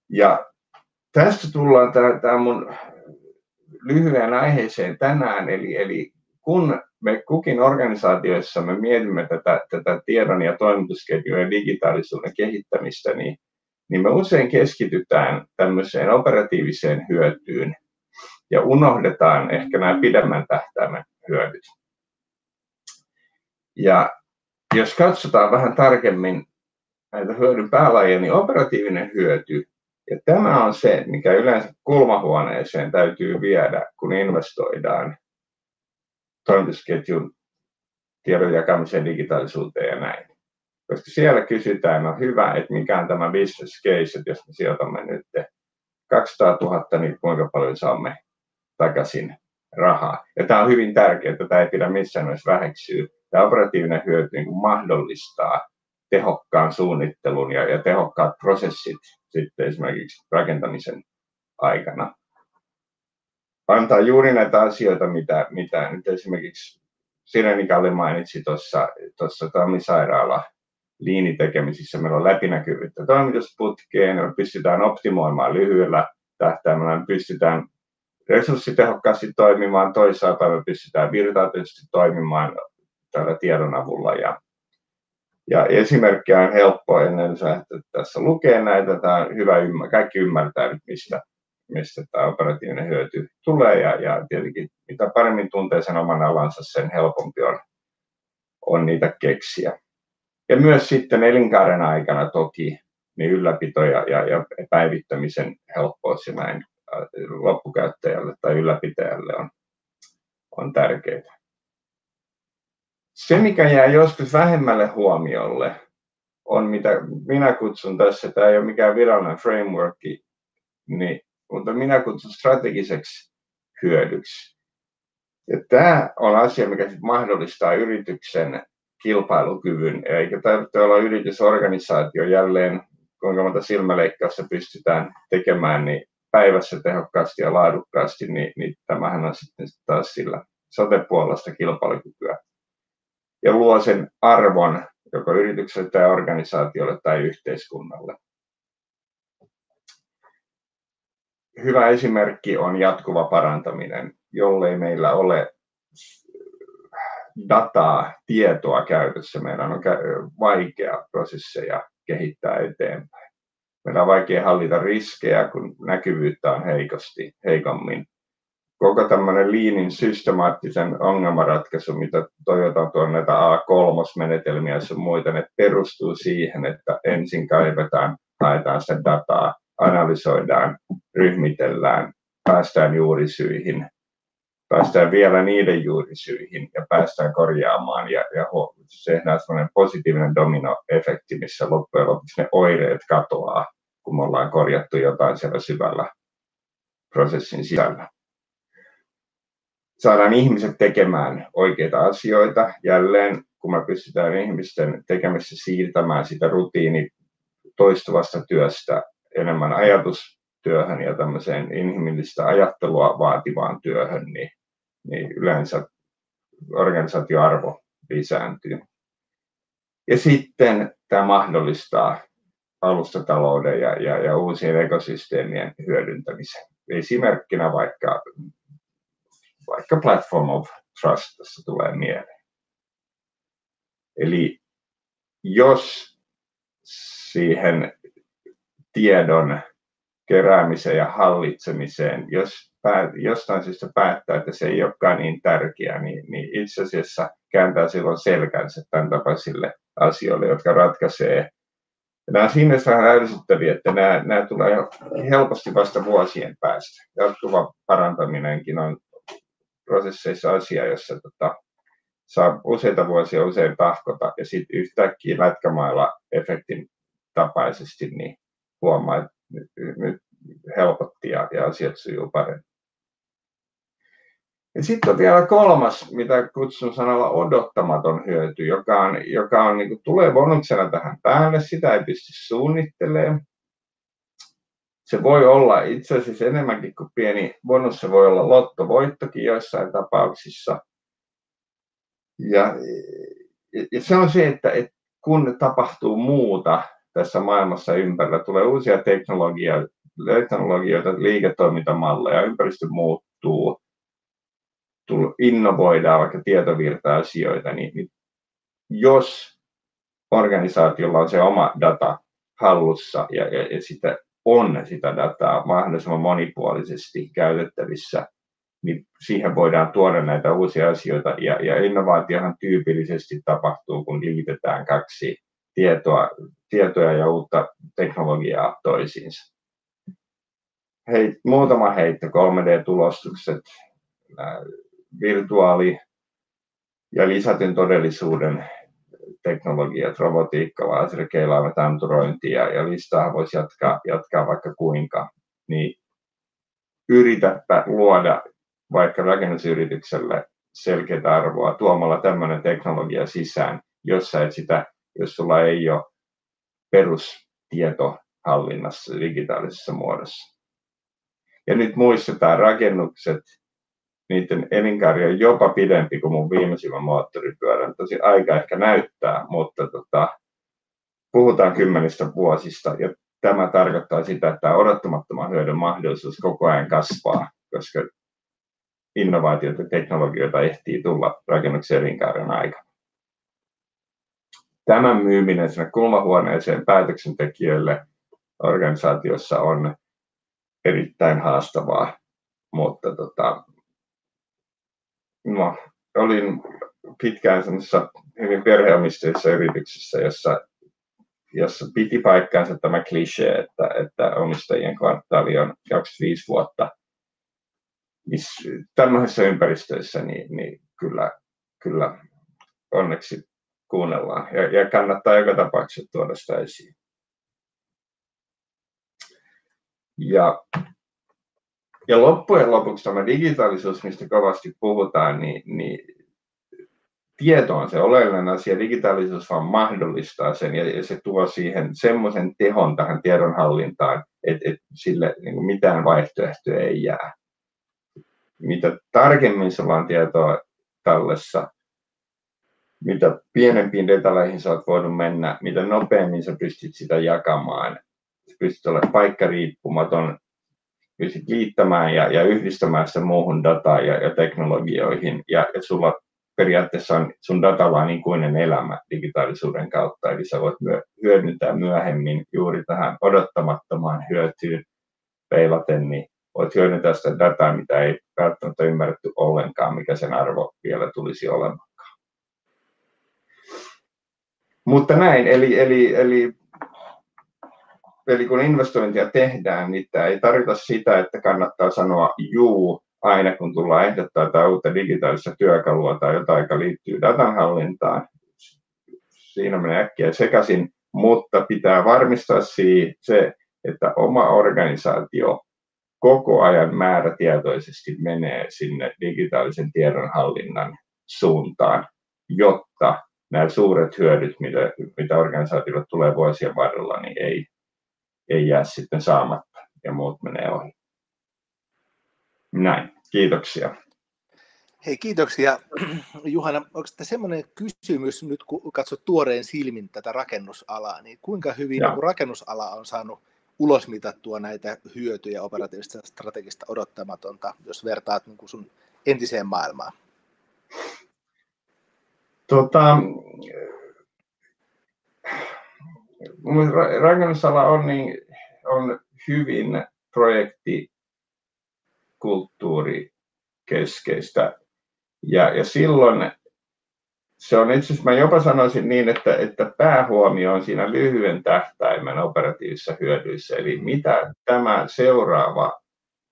S4: Ja tästä tullaan tämä mun lyhyen aiheeseen tänään, eli kun me kukin organisaatioissa me mietimme tätä tiedon ja toimitusketjujen digitaalisuuden kehittämistä, niin me usein keskitytään tämmöiseen operatiiviseen hyötyyn ja unohdetaan ehkä nämä pidemmän tähtäimen hyödyt. Ja jos katsotaan vähän tarkemmin näitä hyödyn päälajeja, niin operatiivinen hyöty, ja tämä on se, mikä yleensä kulmahuoneeseen täytyy viedä, kun investoidaan toimitusketjun tiedon jakamiseen, digitaalisuuteen ja näin. Koska siellä kysytään, no hyvä, että mikä on tämä business case, että jos me sijoitamme nyt 200 000, niin kuinka paljon saamme takaisin rahaa. Ja tämä on hyvin tärkeää, että tämä ei pidä missään nimessä väheksyä. Tämä operatiivinen hyöty niin mahdollistaa tehokkaan suunnittelun ja tehokkaat prosessit sitten esimerkiksi rakentamisen aikana. Antaa juuri näitä asioita, mitä nyt esimerkiksi Sirenikalli mainitsi tuossa Tammisairaala liinitekemisissä. Meillä on läpinäkyvyyttä toimitusputkeen, me pystytään optimoimaan lyhyellä tähtäimellä, me pystytään resurssitehokkaasti toimimaan, toisaalta me pystytään virtaisesti toimimaan tällä tiedon avulla. Ja esimerkkiä on helppo ennen että tässä lukee näitä, tämä on hyvä kaikki ymmärtää nyt, mistä tämä operatiivinen hyöty tulee, ja tietenkin mitä paremmin tuntee sen oman alansa, sen helpompi on niitä keksiä. Ja myös sitten elinkaaren aikana toki niin ylläpito ja päivittämisen helppous ja näin loppukäyttäjälle tai ylläpitäjälle on tärkeää. Se, mikä jää joskus vähemmälle huomiolle, on mitä minä kutsun tässä, tämä ei ole mikään virallinen frameworki, mutta minä kutsun strategiseksi hyödyksi. Ja tämä on asia, mikä mahdollistaa yrityksen kilpailukyvyn, eikä tarvitse olla yritysorganisaatio jälleen, kuinka monta silmäleikkausta pystytään tekemään niin päivässä tehokkaasti ja laadukkaasti, niin tämähän on sitten taas sillä sote-puolesta kilpailukykyä. Ja luo sen arvon joko yritykselle tai organisaatiolle tai yhteiskunnalle. Hyvä esimerkki on jatkuva parantaminen, jollei meillä ole dataa, tietoa käytössä. Meidän on vaikea prosesseja kehittää eteenpäin. Meidän on vaikea hallita riskejä, kun näkyvyyttä on heikommin. Koko tämmöinen Leanin systemaattisen ongelmanratkaisu, mitä toivotaan tuon näitä A3-menetelmiä ja muita, ne perustuu siihen, että ensin kaivetaan, haetaan sitä dataa, analysoidaan, ryhmitellään, päästään juurisyihin, päästään vielä niiden juurisyihin ja päästään korjaamaan ja tehdään sellainen positiivinen dominoefekti, missä loppujen lopuksi ne oireet katoaa, kun me ollaan korjattu jotain siellä syvällä prosessin sisällä. Saadaan ihmiset tekemään oikeita asioita. Jälleen, kun me pystytään ihmisten tekemässä siirtämään sitä rutiini toistuvasta työstä enemmän työhön ja tämmöiseen inhimillistä ajattelua vaativaan työhön, niin yleensä organisaatioarvo lisääntyy. Ja sitten tämä mahdollistaa alustatalouden ja uusien ekosysteemien hyödyntämisen. Esimerkkinä vaikka Platform of Trust tässä tulee mieleen. Eli jos siihen tiedon keräämiseen ja hallitsemiseen, jos jostain syystä päättää, että se ei olekaan niin tärkeää, niin itse asiassa kääntää silloin selkänsä tämän tapaisille asioille, jotka ratkaisee. Nämä on siinä vähän ärsyttäviä, että nämä tulee helposti vasta vuosien päästä. Jatkuva parantaminenkin on prosesseissa asia, jossa saa useita vuosia usein tahkota ja sitten yhtäkkiä lätkämailla efektin tapaisesti niin huomaa, että nyt helpotti ja asiat sujuu paremmin. Ja sitten on vielä kolmas, mitä kutsun sanalla odottamaton hyöty, joka on, niin kuin, tulee bonuksena tähän päälle, sitä ei pysty suunnittelemaan. Se voi olla itse asiassa enemmänkin kuin pieni bonus, se voi olla lottovoittokin joissain tapauksissa. Ja se on se, että kun tapahtuu muuta tässä maailmassa ympärillä, tulee uusia teknologioita, liiketoimintamalleja, ympäristö muuttuu, innovoidaan vaikka tietovirta-asioita, niin jos organisaatiolla on se oma data hallussa ja sitä dataa mahdollisimman monipuolisesti käytettävissä, niin siihen voidaan tuoda näitä uusia asioita. Ja innovaatiohan tyypillisesti tapahtuu, kun liitetään kaksi tietoja ja uutta teknologiaa toisiinsa. Muutama heitto, 3D-tulostukset, virtuaali- ja lisätyn todellisuuden teknologiat, robotiikka, laserkeilaavat anturointi ja listaa voisi jatkaa vaikka kuinka, niin yritäpä luoda vaikka rakennusyritykselle selkeää arvoa tuomalla tämmöinen teknologia sisään, jos sulla ei ole perustietohallinnassa digitaalisessa muodossa. Ja nyt muistetaan rakennukset, niiden elinkaari on jopa pidempi kuin mun viimeisimmän moottoripyörän. Tosi aika ehkä näyttää, mutta puhutaan 10 vuosista. Ja tämä tarkoittaa sitä, että odottamattoman hyödyn mahdollisuus koko ajan kasvaa, koska innovaatioita ja teknologioita ehtii tulla rakennuksen elinkaaren aikana. Tämän myyminen sinne kulmahuoneeseen päätöksentekijöille organisaatiossa on erittäin haastavaa, mutta olin pitkään sellaisessa hyvin perheomisteisessa yrityksessä, jossa piti paikkaansa tämä klisee, että omistajien kvartaali on 25 vuotta. Tämmöisissä ympäristöissä niin kyllä onneksi kuunnellaan ja kannattaa joka tapauksessa tuoda sitä esiin. Ja loppujen lopuksi tämä digitaalisuus, mistä kovasti puhutaan, niin tieto on se oleellinen asia. Digitaalisuus vaan mahdollistaa sen ja se tuo siihen semmoisen tehon tähän tiedonhallintaan, että sille niin mitään vaihtoehtoja ei jää. Mitä tarkemmin sulla on tietoa tallessa, mitä pienempiin detaleihin sä oot voinut mennä, mitä nopeammin sä pystyt sitä jakamaan, sä pystyt olemaan paikkariippumaton, pystyt liittämään ja yhdistämään sitä muuhun dataan ja teknologioihin. Ja sulla periaatteessa on sun datalla on ikuinen elämä digitaalisuuden kautta, eli sä voit hyödyntää myöhemmin juuri tähän odottamattomaan hyötyyn peilaten, niin voit hyödyntää sitä dataa, mitä ei välttämättä ymmärretty ollenkaan, mikä sen arvo vielä tulisi olemaan. Mutta näin, eli kun investointia tehdään, niin tämä ei tarkoita sitä, että kannattaa sanoa juu aina, kun tullaan ehdottaa jotain uutta digitaalista työkalua tai jotain, joka liittyy datanhallintaan. Siinä menee äkkiä sekaisin, mutta pitää varmistaa se, että oma organisaatio koko ajan määrätietoisesti menee sinne digitaalisen tiedonhallinnan suuntaan, jotta nämä suuret hyödyt, mitä organisaatiolle tulee vuosien varrella, niin ei jää sitten saamatta. ja muut menee ohi. Näin, kiitoksia.
S1: Hei, kiitoksia. Juhana, onko tämä semmoinen kysymys, nyt kun katsot tuoreen silmin tätä rakennusalaa, niin kuinka hyvin niin rakennusala on saanut ulosmitattua näitä hyötyjä operatiivista strategista odottamatonta, jos vertaat niin kuin sun entiseen maailmaan?
S4: Rakennusala on hyvin projektikulttuurikeskeistä. Ja silloin se on itse asiassa, mä jopa sanoisin niin, että päähuomio on siinä lyhyen tähtäimen operatiivisissa hyödyissä. Eli mitä tämä seuraava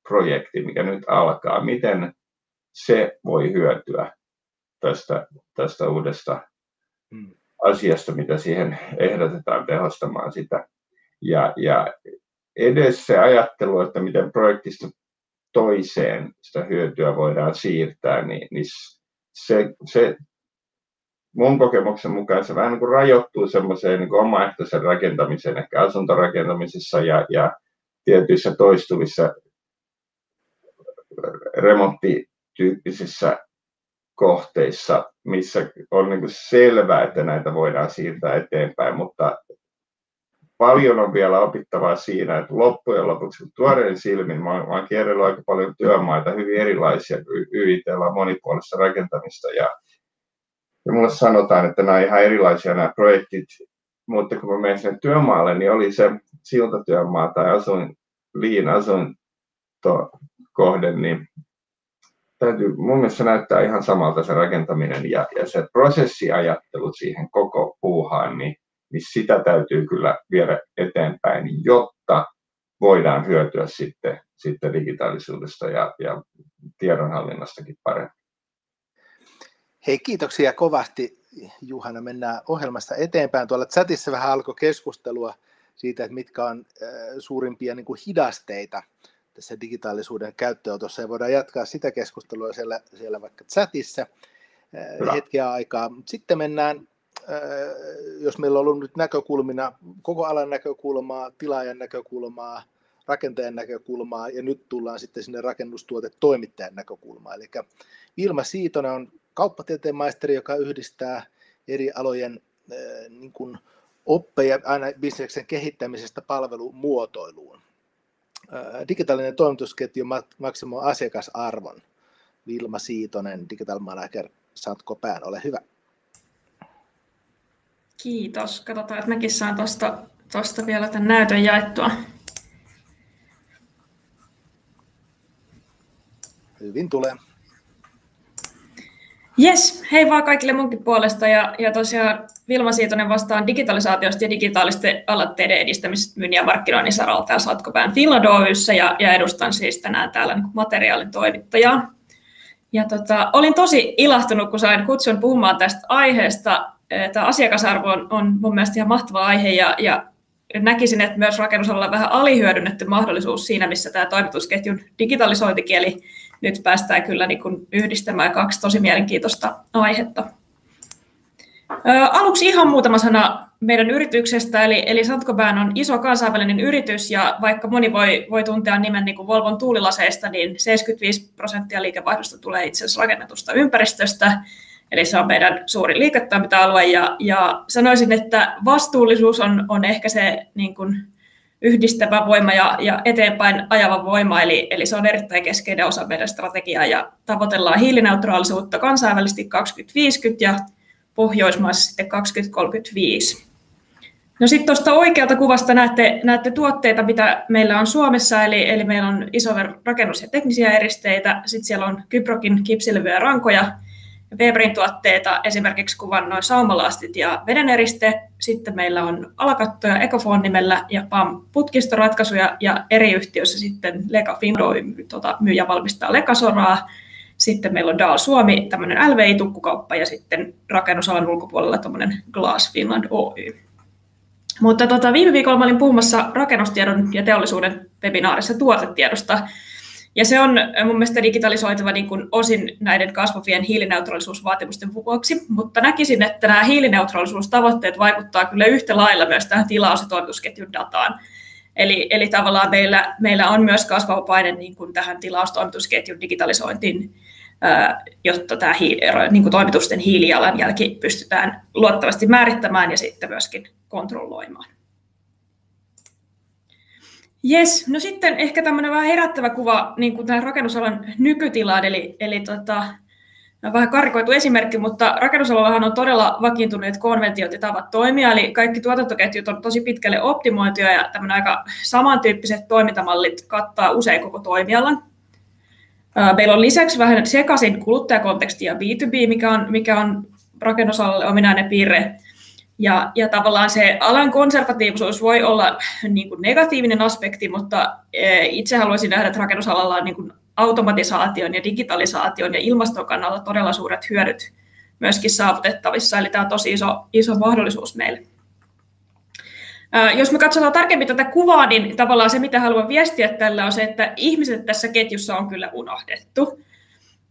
S4: projekti, mikä nyt alkaa, miten se voi hyötyä tästä uudesta asiasta, mitä siihen ehdotetaan tehostamaan sitä. Ja edes se ajattelu, että miten projektista toiseen sitä hyötyä voidaan siirtää, niin se mun kokemuksen mukaan se vähän niin kuin rajoittuu semmoiseen niin kuin omaehtoisen rakentamiseen, ehkä asuntorakentamisessa ja tietyissä toistuvissa remonttityyppisissä kohteissa, missä on niin kuin selvää, että näitä voidaan siirtää eteenpäin, mutta paljon on vielä opittavaa siinä, että loppujen lopuksi tuoreen silmin, mä oon kierrellyt aika paljon työmaita, hyvin erilaisia, YIT:llä on monipuolista rakentamista ja mulle sanotaan, että nämä on ihan erilaisia nämä projektit, mutta kun mä menen sinne työmaalle, niin oli se siltatyömaa tai asuinkohde, niin täytyy, mun mielestä näyttää ihan samalta se rakentaminen ja se prosessiajattelu siihen koko puuhaan, niin sitä täytyy kyllä viedä eteenpäin, jotta voidaan hyötyä sitten digitaalisuudesta ja tiedonhallinnastakin paremmin.
S1: Hei, kiitoksia kovasti, Juhana. Mennään ohjelmasta eteenpäin. Tuolla chatissa vähän alkoi keskustelua siitä, että mitkä on suurimpia niin kuin hidasteita tässä digitaalisuuden käyttöönotossa. Ja voidaan jatkaa sitä keskustelua siellä vaikka chatissa hetken aikaa. Sitten mennään, jos meillä on ollut nyt näkökulmina koko alan näkökulmaa, tilaajan näkökulmaa, rakentajan näkökulmaa ja nyt tullaan sitten sinne rakennustuotetoimittajan näkökulmaan. Eli Vilma Siitonen on kauppatieteen maisteri, joka yhdistää eri alojen niin kuin oppeja aina bisneksen kehittämisestä palvelumuotoiluun. Digitaalinen toimitusketju maksimoi asiakasarvon. Vilma Siitonen, Digital Manager Saint-Gobain, ole hyvä.
S5: Kiitos. Katsotaan, että mäkin saan tuosta vielä tämän näytön jaettua.
S1: Hyvin tulee.
S5: Jes, hei vaan kaikille munkin puolesta ja tosiaan Vilma Siitonen vastaan digitalisaatiosta ja digitaalisten aloitteiden edistämisestä myynnin ja markkinoinnin saralla täällä Saint-Gobain Finland Oy:ssä ja edustan siis tänään täällä niin materiaalin toimittajaa. Ja olin tosi ilahtunut, kun sain kutsun puhumaan tästä aiheesta. Tämä asiakasarvo on mun mielestä ihan mahtava aihe ja näkisin, että myös rakennusalalla on vähän alihyödynnetty mahdollisuus siinä, missä tämä toimitusketjun digitalisointikin, eli nyt päästään kyllä niin kuin yhdistämään kaksi tosi mielenkiintoista aihetta. Aluksi ihan muutama sana meidän yrityksestä, eli Saint-Gobain on iso kansainvälinen yritys, ja vaikka moni voi tuntea nimen niin kuin Volvon tuulilaseista, niin 75% liikevaihdosta tulee itse asiassa rakennetusta ympäristöstä, eli se on meidän suuri liiketoiminta-alue, ja sanoisin, että vastuullisuus on ehkä se niin kuin yhdistävä voima ja eteenpäin ajava voima, eli se on erittäin keskeinen osa meidän strategiaa, ja tavoitellaan hiilineutraalisuutta kansainvälisesti 2050 ja Pohjoismaissa sitten 2035. No sitten tuosta oikealta kuvasta näette tuotteita, mitä meillä on Suomessa, eli meillä on iso rakennus- ja teknisiä eristeitä, sitten siellä on Kyprokin kipsilevyjä ja rankoja, Weberin tuotteita, esimerkiksi kuvan noin saumalastit ja vedeneriste. Sitten meillä on alakattoja Ecofon nimellä ja PAM putkistoratkaisuja ja eri yhtiöissä sitten Lega Finland myy ja valmistaa Legasoraa. Sitten meillä on Dahl Suomi, tämmöinen LVI-tukkukauppa ja sitten rakennusalan ulkopuolella tämmöinen Glass Finland Oy. Mutta viime viikolla mä olin puhumassa rakennustiedon ja teollisuuden webinaarissa tuotetiedosta. Ja se on mun mielestä digitalisoitava niin kuin osin näiden kasvavien hiilineutraalisuusvaatimusten vuoksi, mutta näkisin, että nämä hiilineutraalisuustavoitteet vaikuttaa kyllä yhtä lailla myös tähän tilaus- ja toimitusketjun dataan. Eli tavallaan meillä on myös kasvava paine niin kuin tähän tilaustoimitusketjun digitalisointiin, jotta tämä niin kuin toimitusten hiilijalanjälki pystytään luottavasti määrittämään ja sitten myöskin kontrolloimaan. Jes, no sitten ehkä tämmöinen vähän herättävä kuva niin kuin tämän rakennusalan nykytilaan, eli vähän karikoitu esimerkki, mutta rakennusalallahan on todella vakiintuneet konventiot ja tavat toimia, eli kaikki tuotantoketjut on tosi pitkälle optimoituja ja tämmöinen aika samantyyppiset toimintamallit kattaa usein koko toimialan. Meillä on lisäksi vähän sekaisin kuluttajakonteksti ja B2B, mikä on rakennusalalle ominainen piirre. Ja tavallaan se alan konservatiivisuus voi olla niin kuin negatiivinen aspekti, mutta itse haluaisin nähdä, että rakennusalalla on niin kuin automatisaation ja digitalisaation ja ilmaston kannalta todella suuret hyödyt myöskin saavutettavissa, eli tämä on tosi iso mahdollisuus meille. Jos me katsotaan tarkemmin tätä kuvaa, niin tavallaan se, mitä haluan viestiä tällä, on se, että ihmiset tässä ketjussa on kyllä unohdettu.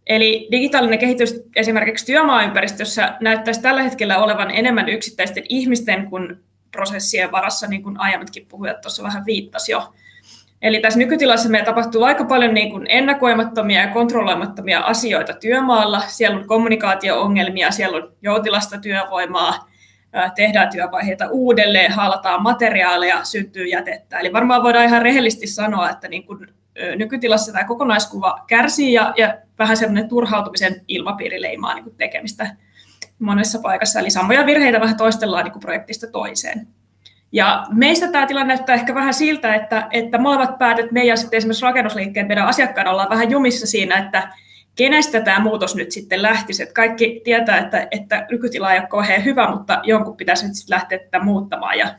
S5: Eli digitaalinen kehitys esimerkiksi työmaaympäristössä näyttäisi tällä hetkellä olevan enemmän yksittäisten ihmisten kuin prosessien varassa, niin kuin aiemmatkin puhujat tuossa vähän viittasi jo. Eli tässä nykytilassa meillä tapahtuu aika paljon niin kuin ennakoimattomia ja kontrolloimattomia asioita työmaalla. Siellä on kommunikaatio-ongelmia, siellä on joutilasta työvoimaa, tehdään työvaiheita uudelleen, haalataan materiaaleja, syntyy jätettä. Eli varmaan voidaan ihan rehellisesti sanoa, että niin kuin nykytilassa tämä kokonaiskuva kärsii ja vähän semmoinen turhautumisen ilmapiiri leimaa niin kuin tekemistä monessa paikassa. Eli samoja virheitä vähän toistellaan niin kuin projektista toiseen. Ja meistä tämä tilanne näyttää ehkä vähän siltä, että molemmat päätet, me ja sitten esimerkiksi rakennusliikkeen meidän asiakkaana ollaan vähän jumissa siinä, että kenestä tämä muutos nyt sitten lähtisi. Että kaikki tietää, että nykytila ei ole kauhean hyvä, mutta jonkun pitäisi nyt sitten lähteä tätä muuttamaan. Ja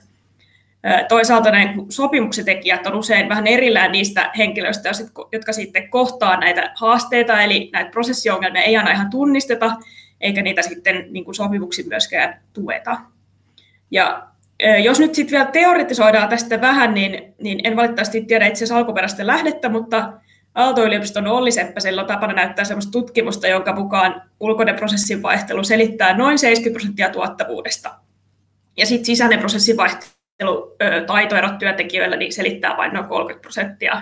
S5: toisaalta ne sopimuksen tekijät on usein vähän erillään niistä henkilöistä, jotka sitten kohtaa näitä haasteita, eli näitä prosessiongelmia ei aina ihan tunnisteta, eikä niitä sitten niin kuin sopimuksin myöskään tueta. Ja jos nyt sitten vielä teoretisoidaan tästä vähän, niin en valitettavasti tiedä itse asiassa alkuperäistä lähdettä, mutta Aalto-yliopiston Olli Seppäsellä on tapana näyttää sellaista tutkimusta, jonka mukaan ulkoinen prosessin vaihtelu selittää noin 70% tuottavuudesta. Ja sitten sisäinen prosessin vaihtelu, taitoerot työntekijöillä, niin selittää vain noin 30%.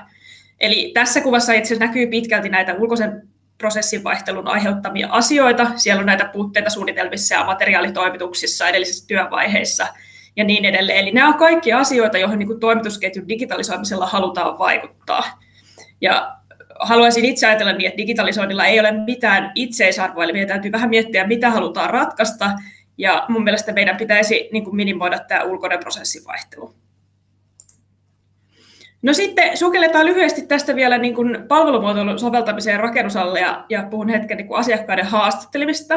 S5: Eli tässä kuvassa itse asiassa näkyy pitkälti näitä ulkoisen prosessin vaihtelun aiheuttamia asioita. Siellä on näitä puutteita suunnitelmissa ja materiaalitoimituksissa edellisissä työvaiheissa ja niin edelleen. Eli nämä on kaikki asioita, joihin niin kuin toimitusketjun digitalisoimisella halutaan vaikuttaa. Ja haluaisin itse ajatella niin, että digitalisoinnilla ei ole mitään itseisarvoa, eli meidän täytyy vähän miettiä, mitä halutaan ratkaista, ja mun mielestä meidän pitäisi niin kuin minimoida tämä ulkoinen prosessivaihtelu. No sitten sukelletaan lyhyesti tästä vielä niin kuin palvelumuotoilun soveltamiseen rakennusalalle ja puhun hetken niin kuin asiakkaiden haastattelemista.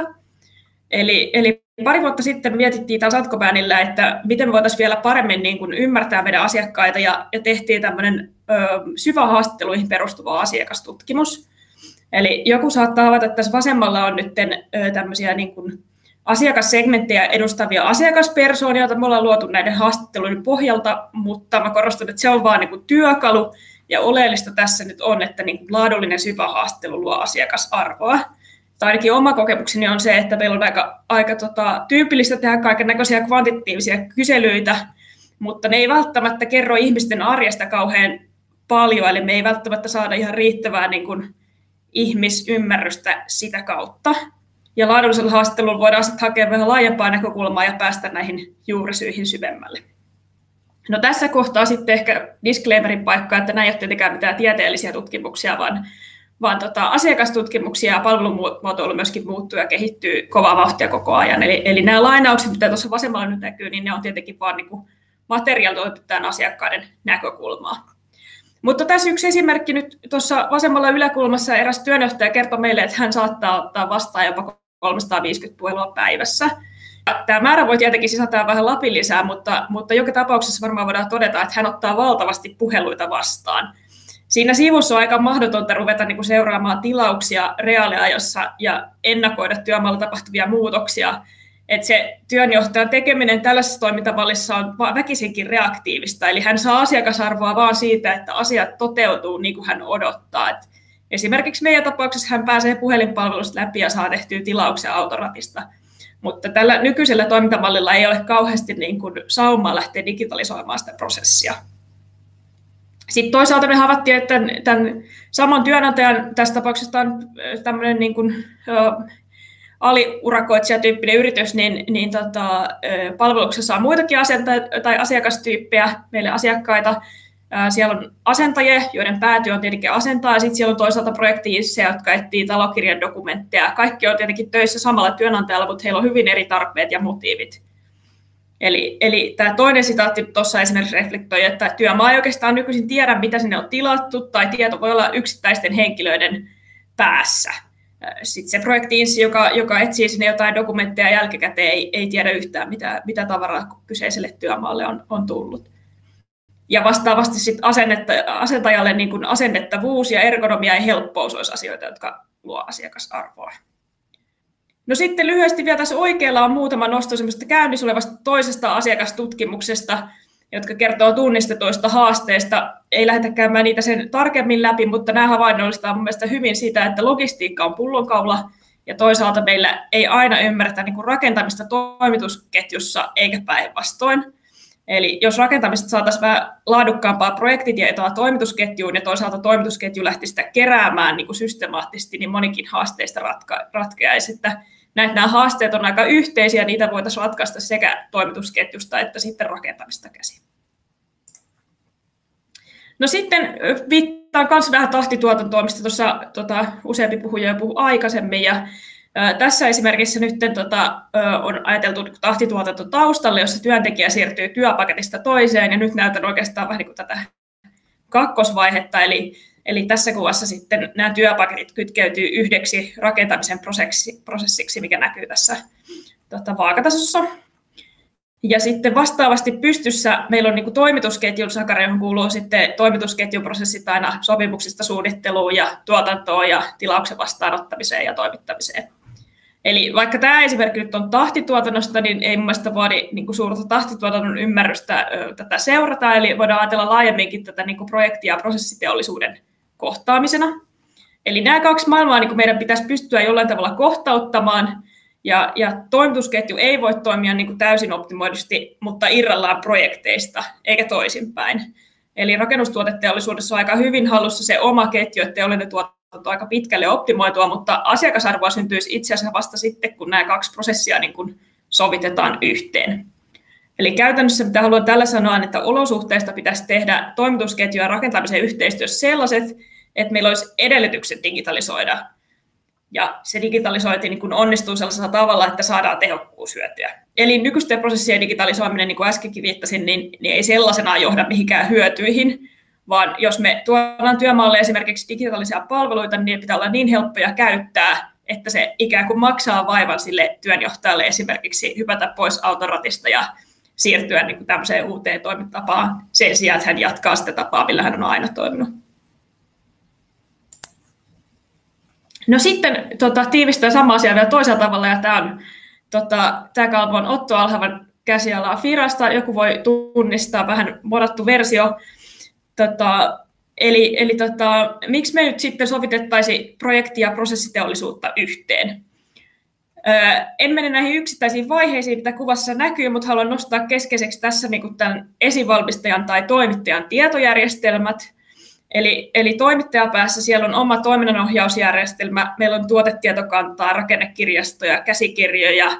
S5: Eli pari vuotta sitten mietittiin taas Satkobäänillä, että miten voitaisiin vielä paremmin niin kuin ymmärtää meidän asiakkaita ja tehtiin tämmöinen syvähaastatteluihin perustuva asiakastutkimus. Eli joku saattaa havaita, että tässä vasemmalla on nyt tämmöisiä niin kuin asiakassegmenttejä edustavia asiakaspersoonia, joita me ollaan luotu näiden haastattelujen pohjalta, mutta mä korostan, että se on vaan niin kuin työkalu ja oleellista tässä nyt on, että niin kuin laadullinen syvähaastattelu luo asiakasarvoa. Tai ainakin oma kokemukseni on se, että meillä on aika tyypillistä tehdä kaikennäköisiä kvantitatiivisia kyselyitä, mutta ne ei välttämättä kerro ihmisten arjesta kauhean paljon, eli me ei välttämättä saada ihan riittävää niin kuin ihmisymmärrystä sitä kautta. Ja laadullisella haastattelulla voidaan sitten hakea vähän laajempaa näkökulmaa ja päästä näihin juurisyihin syvemmälle. No tässä kohtaa sitten ehkä disclaimerin paikka, että nämä ei ole tietenkään mitään tieteellisiä tutkimuksia, vaan asiakastutkimuksia ja palvelumuotoilu myöskin muuttuu ja kehittyy kovaa vauhtia koko ajan. Eli nämä lainaukset, mitä tuossa vasemmalla nyt näkyy, niin ne on tietenkin vaan niin kuin materiaalitoimittajan asiakkaiden näkökulmaa. Mutta tässä yksi esimerkki nyt tuossa vasemmalla yläkulmassa eräs työnjohtaja kertoi meille, että hän saattaa ottaa vastaan jopa 350 puhelua päivässä. Tämä määrä voi tietenkin sisältää vähän lapin lisää, mutta joka tapauksessa varmaan voidaan todeta, että hän ottaa valtavasti puheluita vastaan. Siinä sivussa on aika mahdotonta ruveta niin kuin seuraamaan tilauksia reaaliajassa ja ennakoida työmaalla tapahtuvia muutoksia. Että se työnjohtajan tekeminen tällaisessa toimintamallissa on väkisinkin reaktiivista, eli hän saa asiakasarvoa vaan siitä, että asiat toteutuu niin kuin hän odottaa. Et esimerkiksi meidän tapauksessa hän pääsee puhelinpalvelusta läpi ja saa tehtyä tilauksia autoratista, mutta tällä nykyisellä toimintamallilla ei ole kauheasti niin kuin saumaa lähteä digitalisoimaan sitä prosessia. Sitten toisaalta me havaittiin, että tämän saman työnantajan, tässä tapauksessa on tämmöinen niin kuin, aliurakoitsijatyyppinen yritys, niin palveluksessa on muitakin asiakastyyppejä, meille asiakkaita. Siellä on asentajia, joiden päätyö on tietenkin asentaa, ja sitten siellä on toisaalta projekti-issejä, jotka etsii talokirjan dokumentteja. Kaikki on tietenkin töissä samalla työnantajalla, mutta heillä on hyvin eri tarpeet ja motiivit. Eli tämä toinen sitaatti tuossa esimerkiksi reflektoi, että työmaa ei oikeastaan nykyisin tiedä, mitä sinne on tilattu, tai tieto voi olla yksittäisten henkilöiden päässä. Sitten se projekti-inssi, joka etsii sinne jotain dokumentteja jälkikäteen, ei tiedä yhtään, mitä tavaraa kyseiselle työmaalle on tullut. Ja vastaavasti sitten asentajalle niin kuin asennettavuus ja ergonomia ja helppous olisi asioita, jotka luo asiakasarvoa. No sitten lyhyesti vielä tässä oikealla on muutama nosto semmoista käynnissä olevasta toisesta asiakastutkimuksesta, jotka kertoo tunnistetuista haasteista. Ei lähdetä käymään niitä sen tarkemmin läpi, mutta nämä havainnollistaa mun mielestä hyvin sitä, että logistiikka on pullonkaula ja toisaalta meillä ei aina ymmärretä niin kuin rakentamista toimitusketjussa eikä päinvastoin. Eli jos rakentamista saataisiin vähän laadukkaampaa projektitietoa toimitusketjuun ja toisaalta toimitusketju lähtisi sitä keräämään niin kuin systemaattisesti, niin monikin haasteista ratkeaisi. Että nämä haasteet on aika yhteisiä, niitä voitaisiin ratkaista sekä toimitusketjusta että sitten rakentamista käsin. No sitten viittaan myös vähän tahtituotantoon, mistä tuossa useampi puhuja jo puhui aikaisemmin. Ja tässä esimerkiksi nyt on ajateltu tahtituotanto taustalle, jossa työntekijä siirtyy työpaketista toiseen, ja nyt näytän oikeastaan vähän niin kuin tätä kakkosvaihetta, eli tässä kuvassa sitten nämä työpaketit kytkeytyy yhdeksi rakentamisen prosessiksi, mikä näkyy tässä vaakatasossa. Ja sitten vastaavasti pystyssä meillä on niin kuin toimitusketjun sakara, johon kuuluu sitten toimitusketjuprosessit aina sopimuksista suunnitteluun ja tuotantoon ja tilauksen vastaanottamiseen ja toimittamiseen. Eli vaikka tämä esimerkki nyt on tahtituotannosta, niin ei mun mielestä vaadi niin kuin suurta tahtituotannon ymmärrystä tätä seurata, eli voidaan ajatella laajemminkin tätä niin kuin projekti- ja prosessiteollisuuden kohtaamisena. Eli nämä kaksi maailmaa niin kuin meidän pitäisi pystyä jollain tavalla kohtauttamaan, ja toimitusketju ei voi toimia niin kuin täysin optimoidusti, mutta irrallaan projekteista, eikä toisinpäin. Eli rakennustuoteteollisuudessa on aika hyvin hallussa se oma ketju, että teollinen tuotanto aika pitkälle optimoitua, mutta asiakasarvoa syntyisi itse asiassa vasta sitten, kun nämä kaksi prosessia niin kuin sovitetaan yhteen. Eli käytännössä mitä haluan tällä sanoa, että olosuhteista pitäisi tehdä toimitusketjua ja rakentamisen yhteistyössä sellaiset, että meillä olisi edellytykset digitalisoida. Ja se digitalisointi niin kun onnistuu sellaisella tavalla, että saadaan tehokkuushyötyä. Eli nykyisten prosessien digitalisoiminen, niin kuin äskenkin viittasin, niin ei sellaisenaan johda mihinkään hyötyihin, vaan jos me tuodaan työmaalle esimerkiksi digitaalisia palveluita, niin ne pitää olla niin helppoja käyttää, että se ikään kuin maksaa vaivan sille työnjohtajalle esimerkiksi hypätä pois autoratista ja siirtyä niin kuin tämmöiseen uuteen toimintatapaan sen sijaan, että hän jatkaa sitä tapaa, millä hän on aina toiminut. No sitten tiivistää sama asia vielä toisella tavalla, ja tämä kalvo on Otto Alhavan käsialaa Firasta, joku voi tunnistaa vähän modattu versio. Eli miksi me nyt sitten sovitettaisiin projekti- ja prosessiteollisuutta yhteen? En mene näihin yksittäisiin vaiheisiin, mitä kuvassa näkyy, mutta haluan nostaa keskeiseksi tässä niin kuin tämän esivalmistajan tai toimittajan tietojärjestelmät. Eli toimittajapäässä siellä on oma toiminnanohjausjärjestelmä, meillä on tuotetietokantaa, rakennekirjastoja, käsikirjoja,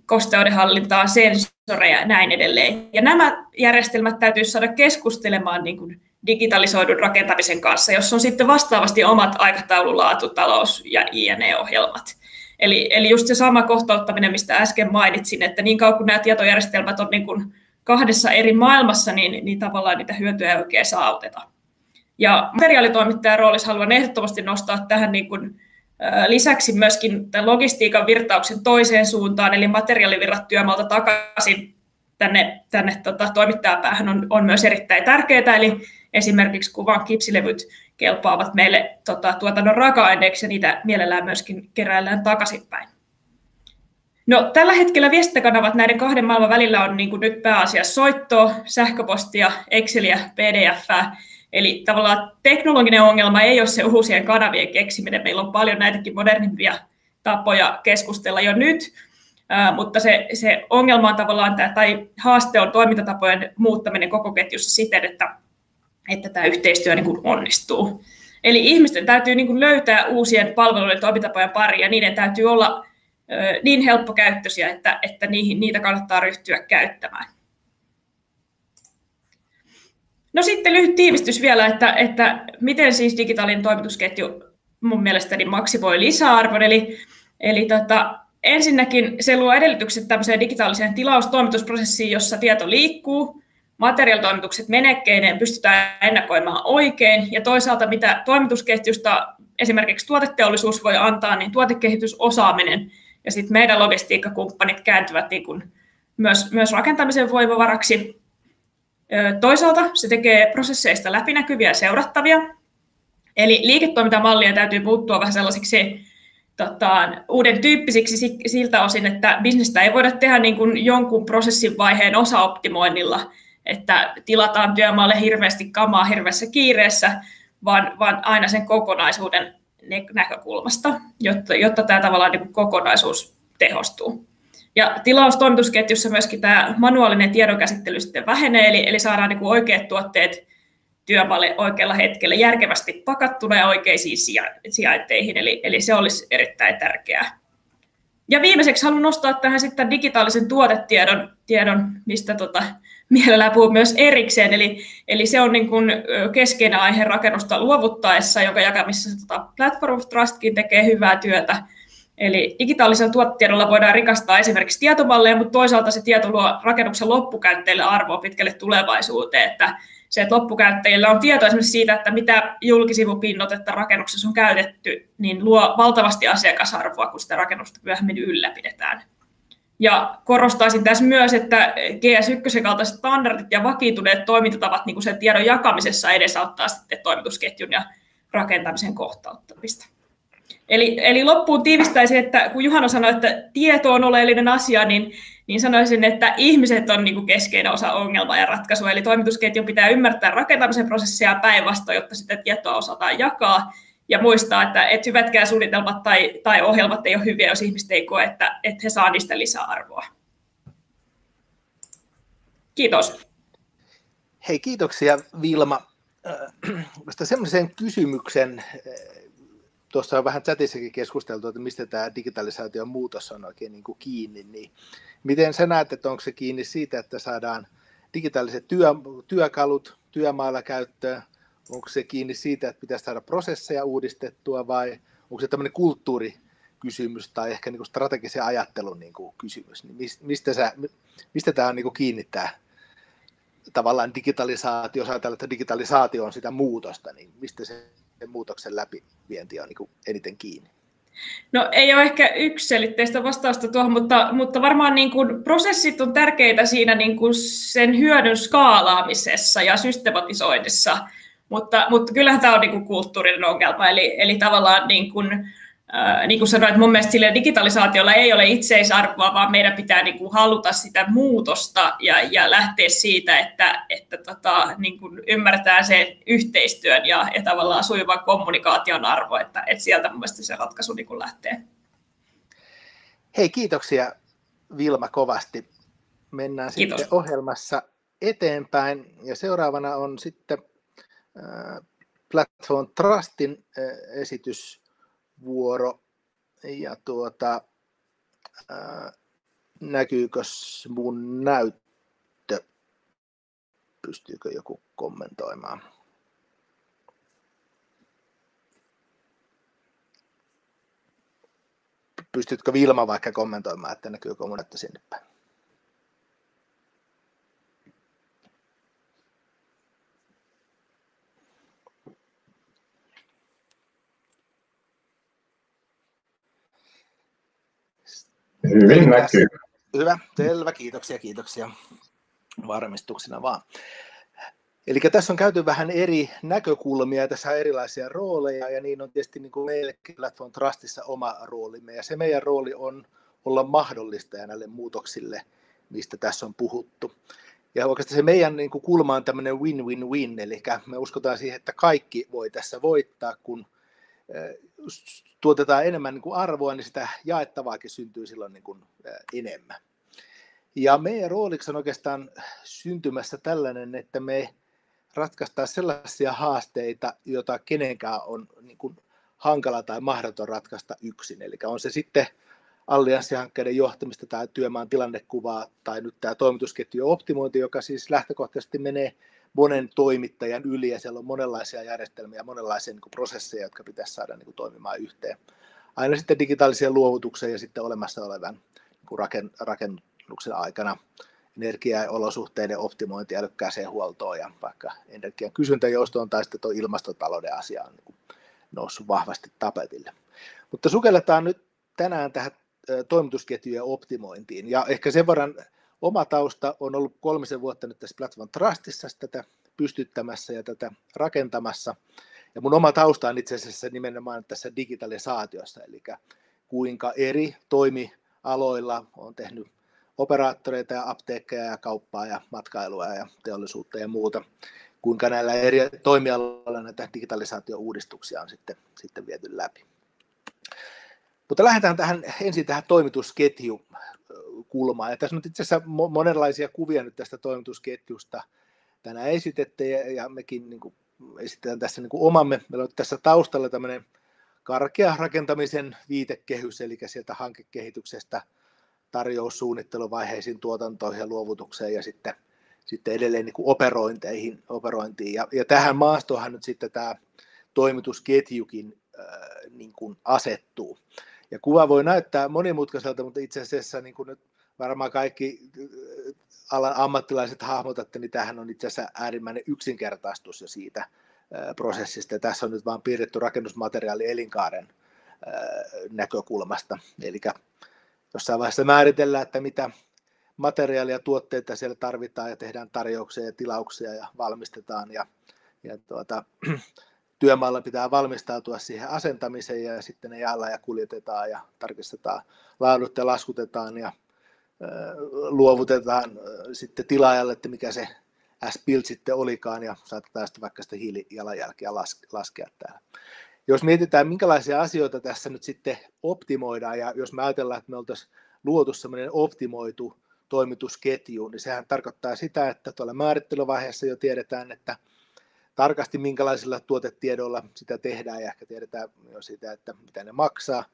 S5: kosteudenhallintaa, sensoreja ja näin edelleen. Ja nämä järjestelmät täytyy saada keskustelemaan niin kuin digitalisoidun rakentamisen kanssa, jossa on sitten vastaavasti omat aikataulu, laatu, talous ja INE-ohjelmat. Eli just se sama kohtauttaminen, mistä äsken mainitsin, että niin kauan kuin nämä tietojärjestelmät on niin kuin kahdessa eri maailmassa, niin tavallaan niitä hyötyjä ei oikein saavuteta. Ja materiaalitoimittajan roolissa haluan ehdottomasti nostaa tähän niin kuin, lisäksi myöskin tämän logistiikan virtauksen toiseen suuntaan, eli materiaalivirrat työmaalta takaisin tänne toimittajapäähän on myös erittäin tärkeää, eli esimerkiksi kuvan kipsilevyt kelpaavat meille tuotannon raaka-aineeksi, ja niitä mielellään myöskin keräillään takaisinpäin. No, tällä hetkellä viestintäkanavat näiden kahden maailman välillä on niin kuin nyt pääasiassa soittoa, sähköpostia, Exceliä, PDF:ää. Eli tavallaan teknologinen ongelma ei ole se uusien kanavien keksiminen. Meillä on paljon näitäkin modernimpia tapoja keskustella jo nyt, mutta se ongelma on tavallaan tai haaste on toimintatapojen muuttaminen koko ketjussa siten, että tämä yhteistyö niin kuin onnistuu. Eli ihmisten täytyy niin kuin löytää uusien palveluiden toimintapojen pari, ja niiden täytyy olla niin helppokäyttöisiä, että niitä kannattaa ryhtyä käyttämään. No sitten lyhyt tiivistys vielä, että miten siis digitaalinen toimitusketju mun mielestäni maksimoi lisäarvon. Eli ensinnäkin se luo edellytykset tämmöiseen digitaaliseen tilaustoimitusprosessiin, jossa tieto liikkuu, materiaalitoimitukset menekkeineen pystytään ennakoimaan oikein, ja toisaalta mitä toimitusketjusta esimerkiksi tuoteteollisuus voi antaa, niin tuotekehitysosaaminen ja sitten meidän logistiikkakumppanit kääntyvät niin kuin myös rakentamisen voimavaraksi. Toisaalta se tekee prosesseista läpinäkyviä ja seurattavia, eli liiketoimintamallien täytyy muuttua vähän sellaisiksi uuden tyyppisiksi siltä osin, että bisnestä ei voida tehdä niin kuin jonkun prosessin vaiheen osaoptimoinnilla, että tilataan työmaalle hirveästi kamaa hirveässä kiireessä, vaan aina sen kokonaisuuden näkökulmasta, jotta tämä tavallaan niin kuin kokonaisuus tehostuu. Ja tilaustoimitusketjussa myöskin tämä manuaalinen tiedonkäsittely sitten vähenee, eli saadaan niin kuin oikeat tuotteet työmaalle oikealla hetkellä järkevästi pakattuna ja oikeisiin sijainteihin, eli se olisi erittäin tärkeää. Ja viimeiseksi haluan nostaa tähän sitten digitaalisen tuotetiedon, mistä mielellään puhun myös erikseen, eli se on niin kuin keskeinen aihe rakennusta luovuttaessa, jonka jakamisessa Platform of Trustkin tekee hyvää työtä. Eli digitaalisella tuotetiedolla voidaan rikastaa esimerkiksi tietomalleja, mutta toisaalta se tieto luo rakennuksen loppukäyttäjille arvoa pitkälle tulevaisuuteen, että loppukäyttäjillä on tietoa esimerkiksi siitä, että mitä julkisivupinnotetta rakennuksessa on käytetty, niin luo valtavasti asiakasarvoa, kun sitä rakennusta myöhemmin ylläpidetään. Ja korostaisin tässä myös, että GS1 kaltaiset standardit ja vakiintuneet toimintatavat niin kuin sen tiedon jakamisessa edesauttaa sitten toimitusketjun ja rakentamisen kohtauttamista. Eli loppuun tiivistäisin, että kun Juhana sanoi, että tieto on oleellinen asia, niin sanoisin, että ihmiset on niin kuin keskeinen osa ongelmaa ja ratkaisua. Eli toimitusketjun pitää ymmärtää rakentamisen prosessia päinvastoin, jotta sitä tietoa osataan jakaa. Ja muistaa, että hyvätkään suunnitelmat tai ohjelmat ei ole hyviä, jos ihmiset ei koe, että he saa niistä lisäarvoa. Kiitos.
S1: Hei, kiitoksia Vilma. Semmoisen kysymyksen, tuossa on vähän chatissakin keskusteltu, että mistä tämä digitalisaation muutos on oikein niin kuin kiinni, niin miten sä näet, että onko se kiinni siitä, että saadaan digitaaliset työkalut työmaalla käyttöön, onko se kiinni siitä, että pitäisi saada prosesseja uudistettua vai onko se tämmöinen kulttuurikysymys tai ehkä niin kuin strategisen ajattelun niin kuin kysymys, niin mistä tämä on niin kuin kiinni tämä tavallaan digitalisaatio, jos ajatellaan, että digitalisaatio on sitä muutosta, niin mistä se muutoksen läpivienti on niin kuin eniten kiinni?
S5: No ei ole ehkä yksiselitteistä vastausta tuohon, mutta varmaan niin kuin prosessit on tärkeitä siinä niin kuin sen hyödyn skaalaamisessa ja systematisoinnissa, mutta kyllähän tämä on niin kuin kulttuurinen ongelma, eli tavallaan niin kuin sanoin, että mun mielestä sillä digitalisaatiolla ei ole itseisarvoa, vaan meidän pitää niin kuin haluta sitä muutosta ja lähteä siitä, että niin kuin ymmärretään se yhteistyön ja tavallaan sujuvan kommunikaation arvo, että sieltä mun mielestä se ratkaisu niin kuin lähtee.
S1: Hei, kiitoksia Vilma kovasti. Mennään
S5: Kiitos.
S1: Sitten ohjelmassa eteenpäin ja seuraavana on sitten Platform Trustin esitysvuoro ja näkyykö mun näyttö? Pystyykö joku kommentoimaan? Pystytkö Vilma vaikka kommentoimaan, että näkyykö mun näyttö sinne päin?
S4: Hyvin näkyy.
S1: Hyvä, selvä, kiitoksia. Varmistuksena vaan. Eli tässä on käyty vähän eri näkökulmia, tässä on erilaisia rooleja ja niin on tietysti niin kuin meillekin Platform Trustissa oma roolimme ja se meidän rooli on olla mahdollistaja näille muutoksille, mistä tässä on puhuttu. Ja oikeastaan se meidän niin kuin kulma on tämmöinen win-win-win, eli me uskotaan siihen, että kaikki voi tässä voittaa, kun tuotetaan enemmän niin kuin arvoa, niin sitä jaettavaakin syntyy silloin niin kuin enemmän. Ja meidän rooliksi on oikeastaan syntymässä tällainen, että me ratkaista sellaisia haasteita, joita kenenkään on niin kuin hankala tai mahdoton ratkaista yksin. Eli on se sitten allianssihankkeiden johtamista tai työmaan tilannekuvaa tai nyt tämä toimitusketjujen optimointi, joka siis lähtökohtaisesti menee monen toimittajan yli ja siellä on monenlaisia järjestelmiä ja monenlaisia niin kuin prosesseja, jotka pitäisi saada niin kuin toimimaan yhteen. Aina sitten digitaaliseen luovutukseen ja sitten olemassa olevan niin kuin rakennuksen aikana energia- ja olosuhteiden optimointi älykkääseen huoltoon ja vaikka energian kysyntäjoustoon tai sitten tuo ilmastotalouden asia on niin kuin noussut vahvasti tapetille. Mutta sukelletaan nyt tänään tähän toimitusketjujen optimointiin ja ehkä sen verran oma tausta on ollut 3 vuotta nyt tässä Platform Trustissa tätä pystyttämässä ja tätä rakentamassa. Ja mun oma tausta on itse asiassa nimenomaan tässä digitalisaatiossa, eli kuinka eri toimialoilla on tehnyt operaattoreita ja apteekkeja ja kauppaa ja matkailua ja teollisuutta ja muuta, kuinka näillä eri toimialoilla näitä digitalisaatio-uudistuksia on sitten viety läpi. Mutta lähdetään ensin tähän toimitusketjukulmaan. Ja tässä on itse asiassa monenlaisia kuvia nyt tästä toimitusketjusta tänään esitetty ja mekin niin kuin esitetään tässä niin kuin omamme. Meillä on tässä taustalla tämmöinen karkea rakentamisen viitekehys, eli sieltä hankekehityksestä tarjoussuunnitteluvaiheisiin, tuotantoihin ja luovutukseen ja sitten edelleen niin kuin operointiin. Ja tähän maastoonhan nyt sitten tämä toimitusketjukin niin kuin asettuu. Ja kuva voi näyttää monimutkaiselta, mutta itse asiassa niin kuin nyt varmaan kaikki alan ammattilaiset hahmotatte, niin tämähän on itse asiassa äärimmäinen yksinkertaistus jo siitä prosessista. Ja tässä on nyt vaan piirretty rakennusmateriaali elinkaaren näkökulmasta. Eli jossain vaiheessa määritellään, että mitä materiaalia ja tuotteita siellä tarvitaan ja tehdään tarjouksia ja tilauksia ja valmistetaan. Ja työmaalla pitää valmistautua siihen asentamiseen ja sitten ne jaellaan ja kuljetetaan ja tarkistetaan laadut ja laskutetaan ja luovutetaan sitten tilaajalle, että mikä se S-build sitten olikaan ja saatetaan sitten vaikka sitä hiilijalanjälkeä laskea täällä. Jos mietitään, minkälaisia asioita tässä nyt sitten optimoidaan ja jos me ajatellaan, että me oltaisiin luotu sellainen optimoitu toimitusketju, niin sehän tarkoittaa sitä, että tuolla määrittelyvaiheessa jo tiedetään, että tarkasti minkälaisilla tuotetiedoilla sitä tehdään ja ehkä tiedetään jo sitä, että mitä ne maksaa.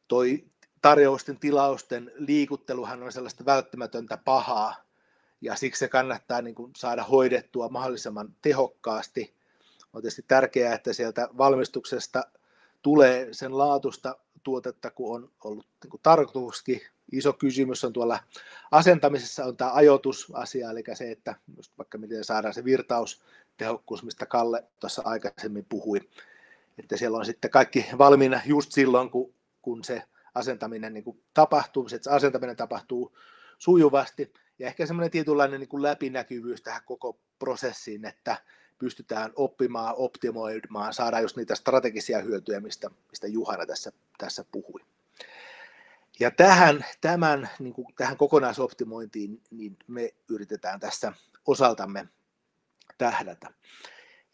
S1: Toi tarjousten, tilausten liikutteluhan on sellaista välttämätöntä pahaa ja siksi se kannattaa niin kuin saada hoidettua mahdollisimman tehokkaasti. On tietysti tärkeää, että sieltä valmistuksesta tulee sen laatusta tuotetta, kun on ollut niin kuin tarkoituskin. Iso kysymys on tuolla asentamisessa on tämä ajoitusasia, eli se, että just vaikka miten saadaan se virtaustehokkuus, mistä Kalle tuossa aikaisemmin puhui, että siellä on sitten kaikki valmiina just silloin, kun se asentaminen niin kuin tapahtuu, se asentaminen tapahtuu sujuvasti ja ehkä semmoinen tietynlainen niin kuin läpinäkyvyys tähän koko prosessiin, että pystytään oppimaan, optimoimaan, saadaan just niitä strategisia hyötyjä, mistä Juhana tässä puhui. Ja tähän kokonaisoptimointiin niin me yritetään tässä osaltamme tähdätä.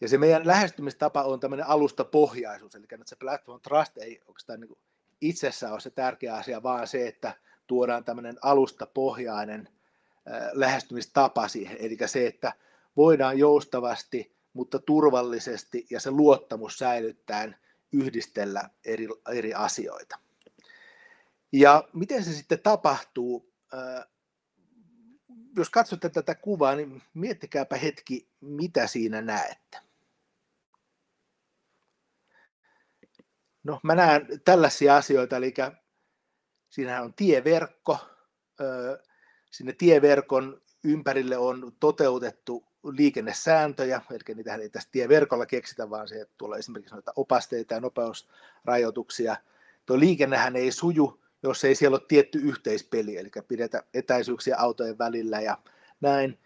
S1: Ja se meidän lähestymistapa on tämmöinen alustapohjaisuus, eli se Platform Trust ei oikeastaan niin itsessään ole se tärkeä asia, vaan se, että tuodaan tämmöinen alustapohjainen lähestymistapa siihen, eli se, että voidaan joustavasti, mutta turvallisesti ja se luottamus säilyttäen yhdistellä eri asioita. Ja miten se sitten tapahtuu? Jos katsotte tätä kuvaa, niin miettikääpä hetki, mitä siinä näette. No, mä näen tällaisia asioita, eli siinähän on tieverkko. Sinne tieverkon ympärille on toteutettu liikennesääntöjä, eli niitä ei tässä tieverkolla keksitä, vaan se tulee esimerkiksi noita opasteita ja nopeusrajoituksia. Tuo liikennehän ei suju, jos ei siellä ole tietty yhteispeli, eli pidetä etäisyyksiä autojen välillä ja näin.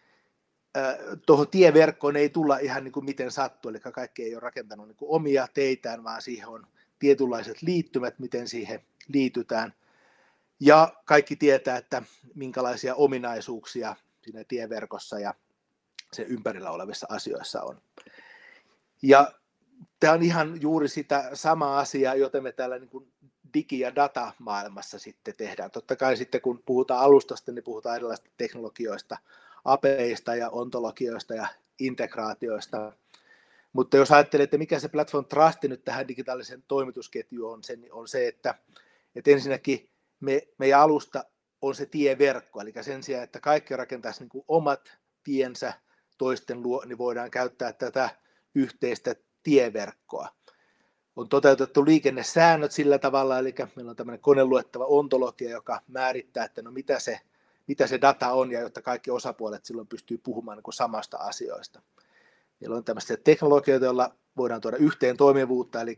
S1: Tuohon tieverkkoon ei tulla ihan niin kuin miten sattuu, eli kaikki ei ole rakentanut niin kuin omia teitään, vaan siihen on tietynlaiset liittymät, miten siihen liitytään. Ja kaikki tietää, että minkälaisia ominaisuuksia siinä tieverkossa ja sen ympärillä olevissa asioissa on. Ja tämä on ihan juuri sitä samaa asiaa, jota me täällä niin kuin digi- ja datamaailmassa sitten tehdään. Totta kai sitten kun puhutaan alustasta, niin puhutaan erilaisista teknologioista, APIista ja ontologioista ja integraatioista. Mutta jos ajattelee, että mikä se Platform Trust nyt tähän digitaaliseen toimitusketjuun on se, että ensinnäkin meidän alusta on se tieverkko, eli sen sijaan, että kaikki rakentaisi niin kuin omat tiensä toisten luo, niin voidaan käyttää tätä yhteistä tieverkkoa. On toteutettu liikennesäännöt sillä tavalla, eli meillä on tämmöinen koneluettava ontologia, joka määrittää, että no mitä se data on, ja jotta kaikki osapuolet silloin pystyy puhumaan niin kuin samasta asioista. Meillä on tämmöisiä teknologioita, joilla voidaan tuoda yhteen toimivuutta, eli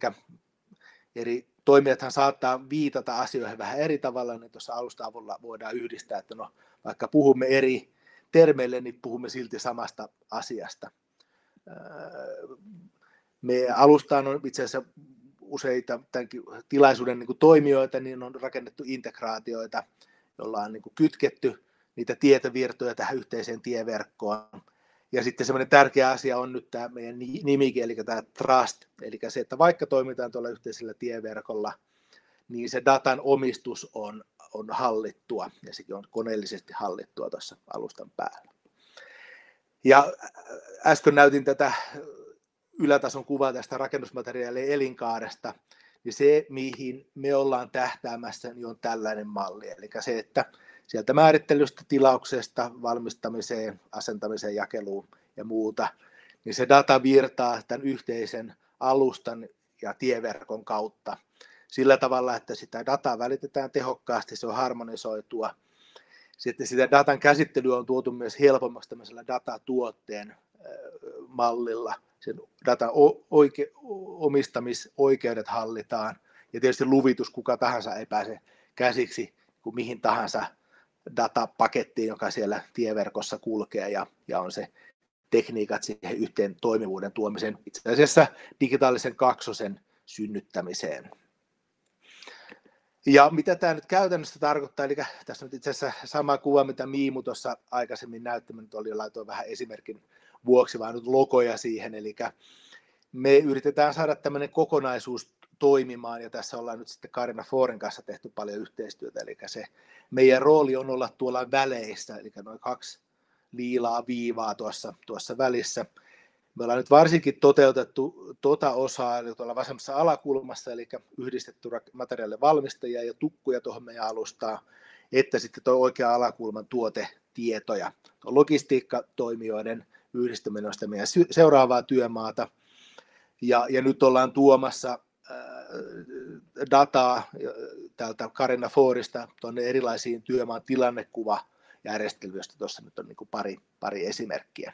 S1: eri toimijathan saattaa viitata asioihin vähän eri tavalla, niin tuossa alusta avulla voidaan yhdistää, että no, vaikka puhumme eri termeille, niin puhumme silti samasta asiasta. Meidän alustaan on itse asiassa useita tämänkin tilaisuuden niin kuin toimijoita, niin on rakennettu integraatioita, joilla on niin kuin kytketty niitä tietovirtoja tähän yhteiseen tieverkkoon. Ja sitten semmoinen tärkeä asia on nyt tämä meidän nimikin, eli tämä trust, eli se, että vaikka toimitaan tuolla yhteisellä tieverkolla, niin se datan omistus on hallittua, ja sekin on koneellisesti hallittua tuossa alustan päällä. Ja äsken näytin tätä ylätason kuvaa tästä rakennusmateriaalien elinkaaresta, niin se, mihin me ollaan tähtäämässä, niin on tällainen malli, eli se, että sieltä määrittelystä, tilauksesta, valmistamiseen, asentamiseen, jakeluun ja muuta, niin se data virtaa tämän yhteisen alustan ja tieverkon kautta sillä tavalla, että sitä dataa välitetään tehokkaasti, se on harmonisoitua. Sitten sitä datan käsittelyä on tuotu myös helpommaksi tämmöisellä datatuotteen mallilla. Sen datan omistamisoikeudet hallitaan ja tietysti luvitus, kuka tahansa ei pääse käsiksi kuin mihin tahansa datapakettiin, joka siellä tieverkossa kulkee ja on se tekniikat siihen yhteen toimivuuden tuomisen, itse asiassa digitaalisen kaksosen synnyttämiseen. Ja mitä tämä nyt käytännössä tarkoittaa, eli tässä on itse asiassa sama kuva, mitä Miimu tuossa aikaisemmin näytti, mä nyt laitoin vähän esimerkin vuoksi vaan nyt logoja siihen, eli me yritetään saada tämmöinen kokonaisuus toimimaan, ja tässä ollaan nyt sitten Carina Forin kanssa tehty paljon yhteistyötä, eli se meidän rooli on olla tuolla väleissä, eli noin 2 liilaa viivaa tuossa välissä. Me ollaan nyt varsinkin toteutettu tuota osaa, eli tuolla vasemmassa alakulmassa, eli yhdistetty materiaalivalmistajia ja tukkuja tuohon meidän alustaan, että sitten tuo oikea alakulman tuotetietoja. Tuo logistiikkatoimijoiden yhdistyminen on sitä meidän seuraavaa työmaata, ja nyt ollaan tuomassa dataa täältä Carina Forista tuonne erilaisiin työmaan tilannekuvajärjestelmiin, joista tuossa nyt on niin kuin pari esimerkkiä.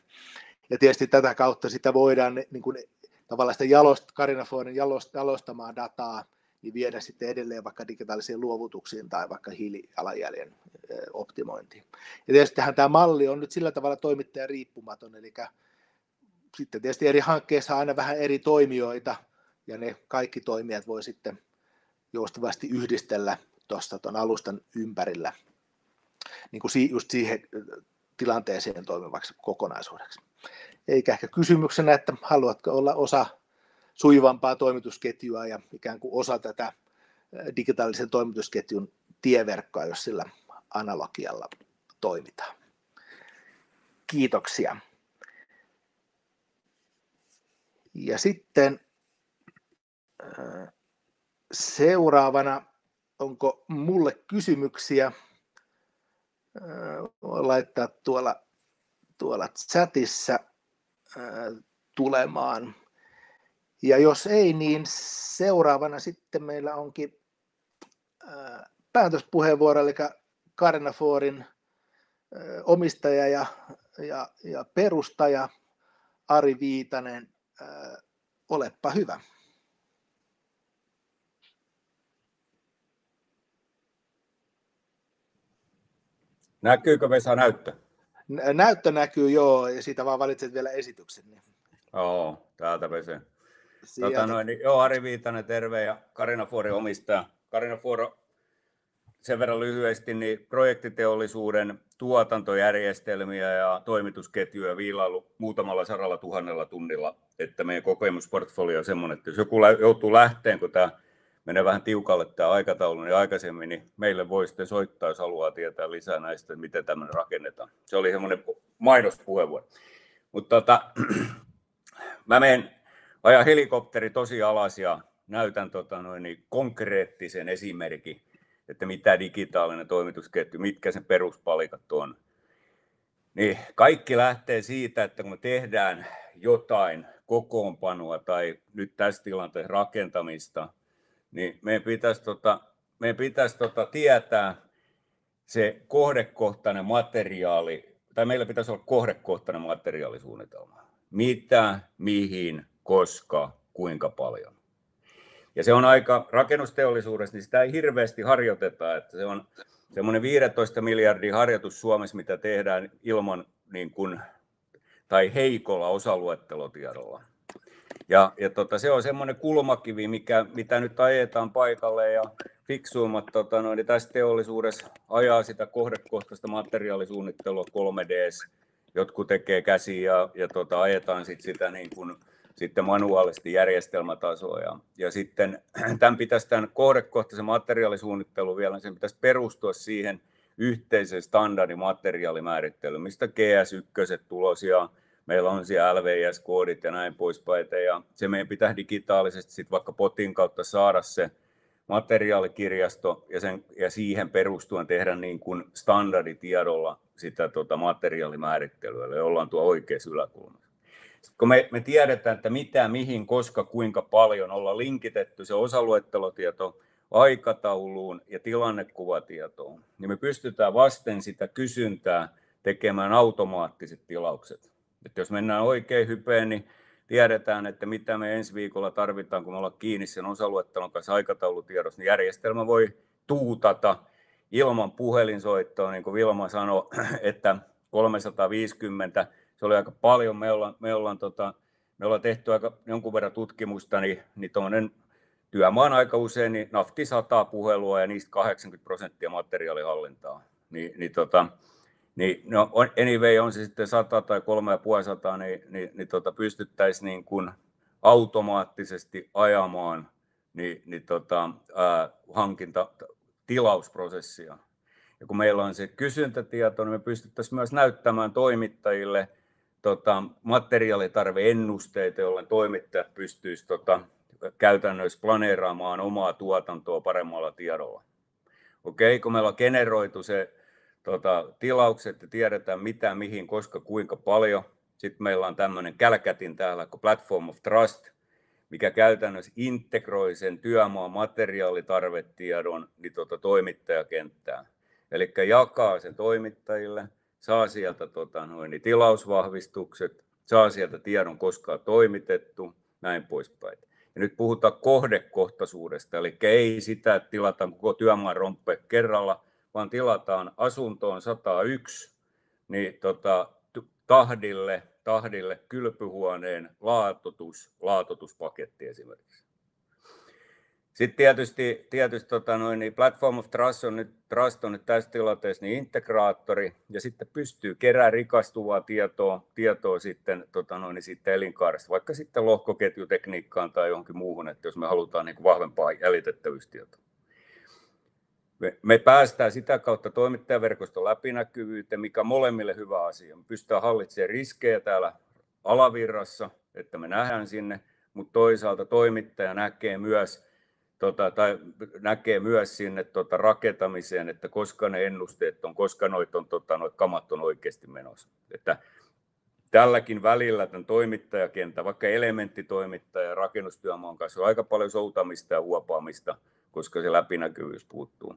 S1: Ja tietysti tätä kautta sitä voidaan niin kuin, tavallaan sitä Carina Forin jalostamaa dataa niin viedä sitten edelleen vaikka digitaalisiin luovutuksiin tai vaikka hiilijalanjäljen optimointiin. Ja tietysti tämä malli on nyt sillä tavalla toimittaja riippumaton, eli sitten tietysti eri hankkeissa on aina vähän eri toimijoita, ja ne kaikki toimijat voi sitten joustavasti yhdistellä tuon alustan ympärillä niin kuin just siihen tilanteeseen toimivaksi kokonaisuudeksi. Eikä ehkä kysymyksenä, että haluatko olla osa sujuvampaa toimitusketjua ja ikään kuin osa tätä digitaalisen toimitusketjun tieverkkoa, jos sillä analogialla toimitaan. Kiitoksia. Ja sitten seuraavana, onko mulle kysymyksiä? Voin laittaa tuolla chatissa tulemaan. Ja jos ei, niin seuraavana sitten meillä onkin päätöspuheenvuoro, eli Carina Forin omistaja ja perustaja Ari Viitanen. Olepa hyvä.
S6: Näkyykö Vesa näyttö?
S1: Näyttö näkyy, joo, ja siitä vaan valitset vielä esityksen. Niin.
S6: Joo, täältä pesee. Joo, Ari Viitanen, terve, ja Carina Forin omistaja. Carina For, sen verran lyhyesti, niin projektiteollisuuden tuotantojärjestelmiä ja toimitusketjuja viilailu muutamalla 100 000 tunnilla, että meidän kokemusportfolio on semmoinen, että jos joku joutuu lähteen, kun tämä menee vähän tiukalle tämä aikataulu, niin aikaisemmin niin meille voi sitten soittaa, jos haluaa tietää lisää näistä, miten tämmöinen rakennetaan. Se oli semmoinen mainospuheenvuoro. Mutta mä menen ajan helikopteri tosi alas ja näytän konkreettisen esimerkin, että mitä digitaalinen toimitusketju, mitkä sen peruspalikat on. Niin kaikki lähtee siitä, että kun me tehdään jotain kokoonpanoa tai nyt tässä tilanteessa rakentamista, niin meidän pitäisi tietää se kohdekohtainen materiaali, tai meillä pitäisi olla kohdekohtainen materiaalisuunnitelma. Mitä, mihin, koska, kuinka paljon. Ja se on aika rakennusteollisuudessa, niin sitä ei hirveästi harjoiteta, että se on semmoinen 15 miljardin harjoitus Suomessa, mitä tehdään ilman tai heikolla osaluettelotiedolla. Ja se on semmoinen kulmakivi, mitä nyt ajetaan paikalle, ja fiksuimmat tässä teollisuudessa ajaa sitä kohdekohtaista materiaalisuunnittelua 3Ds, jotkut tekee käsiin ja ajetaan sitä sitten manuaalisesti järjestelmätasoa. Ja sitten tämän kohdekohtaisen materiaalisuunnittelun vielä, sen pitäisi perustua siihen yhteiseen standardimateriaalimäärittelyyn, mistä GS1 tulos ja meillä on siellä LVS-koodit ja näin poispäin. Ja se meidän pitää digitaalisesti sitten vaikka potin kautta saada se materiaalikirjasto ja siihen perustuen tehdä niin kuin standarditiedolla sitä materiaalimäärittelyä, eli ollaan tuo oikeassa yläkulmassa. Kun me tiedetään, että mitä, mihin, koska, kuinka paljon ollaan linkitetty se osaluettelotieto aikatauluun ja tilannekuvatietoon, niin me pystytään vasten sitä kysyntää tekemään automaattiset tilaukset. Että jos mennään oikein hypeen, niin tiedetään, että mitä me ensi viikolla tarvitaan, kun me ollaan kiinni sen osaluettelon kanssa aikataulutiedossa, niin järjestelmä voi tuutata ilman puhelinsoittoa, niin kuin Vilma sanoi, että 350, se oli aika paljon. Me ollaan tehty aika jonkun verran tutkimusta, niin tuommoinen työmaan aika usein niin nafti 100 puhelua ja niistä 80% materiaalihallintaa. Anyway, on se sitten 100 tai 350, niin pystyttäisiin niin kuin automaattisesti ajamaan hankintatilausprosessia. Ja kun meillä on se kysyntätieto, niin me pystyttäisiin myös näyttämään toimittajille materiaalitarveennusteita, jolloin toimittajat pystyisivät käytännössä planeeraamaan omaa tuotantoa paremmalla tiedolla. Okei, kun meillä on generoitu se tilaukset ja tiedetään mitä, mihin, koska, kuinka paljon. Sitten meillä on tämmöinen kälkätin täällä kuin Platform of Trust, mikä käytännössä integroi sen työmaan materiaalitarvetiedon toimittajakenttään. Eli jakaa sen toimittajille, saa sieltä tilausvahvistukset, saa sieltä tiedon koskaan toimitettu, näin poispäin. Ja nyt puhutaan kohdekohtaisuudesta, eli ei sitä, että tilataan koko työmaan rompe kerralla, vaan tilataan asuntoon 101, niin tahdille kylpyhuoneen laatoituspaketti esimerkiksi. Sitten tietysti Platform of Trust on nyt tässä tilanteessa niin integraattori, ja sitten pystyy keräämään rikastuvaa tietoa sitten, siitä elinkaaresta, vaikka sitten lohkoketjutekniikkaan tai johonkin muuhun, että jos me halutaan niin kuin vahvempaa jäljitettävyystietoa. Me päästään sitä kautta toimittajaverkoston läpinäkyvyyteen, mikä on molemmille hyvä asia. Me pystytään hallitsemaan riskejä täällä alavirrassa, että me nähdään sinne, mutta toisaalta toimittaja näkee myös sinne rakentamiseen, että koska ne ennusteet on, koska noit kamat on oikeasti menossa. Että tälläkin välillä tämän toimittajakenttä, vaikka elementtitoimittaja ja rakennustyömaan kanssa on aika paljon soutamista ja huopaamista, koska se läpinäkyvyys puuttuu.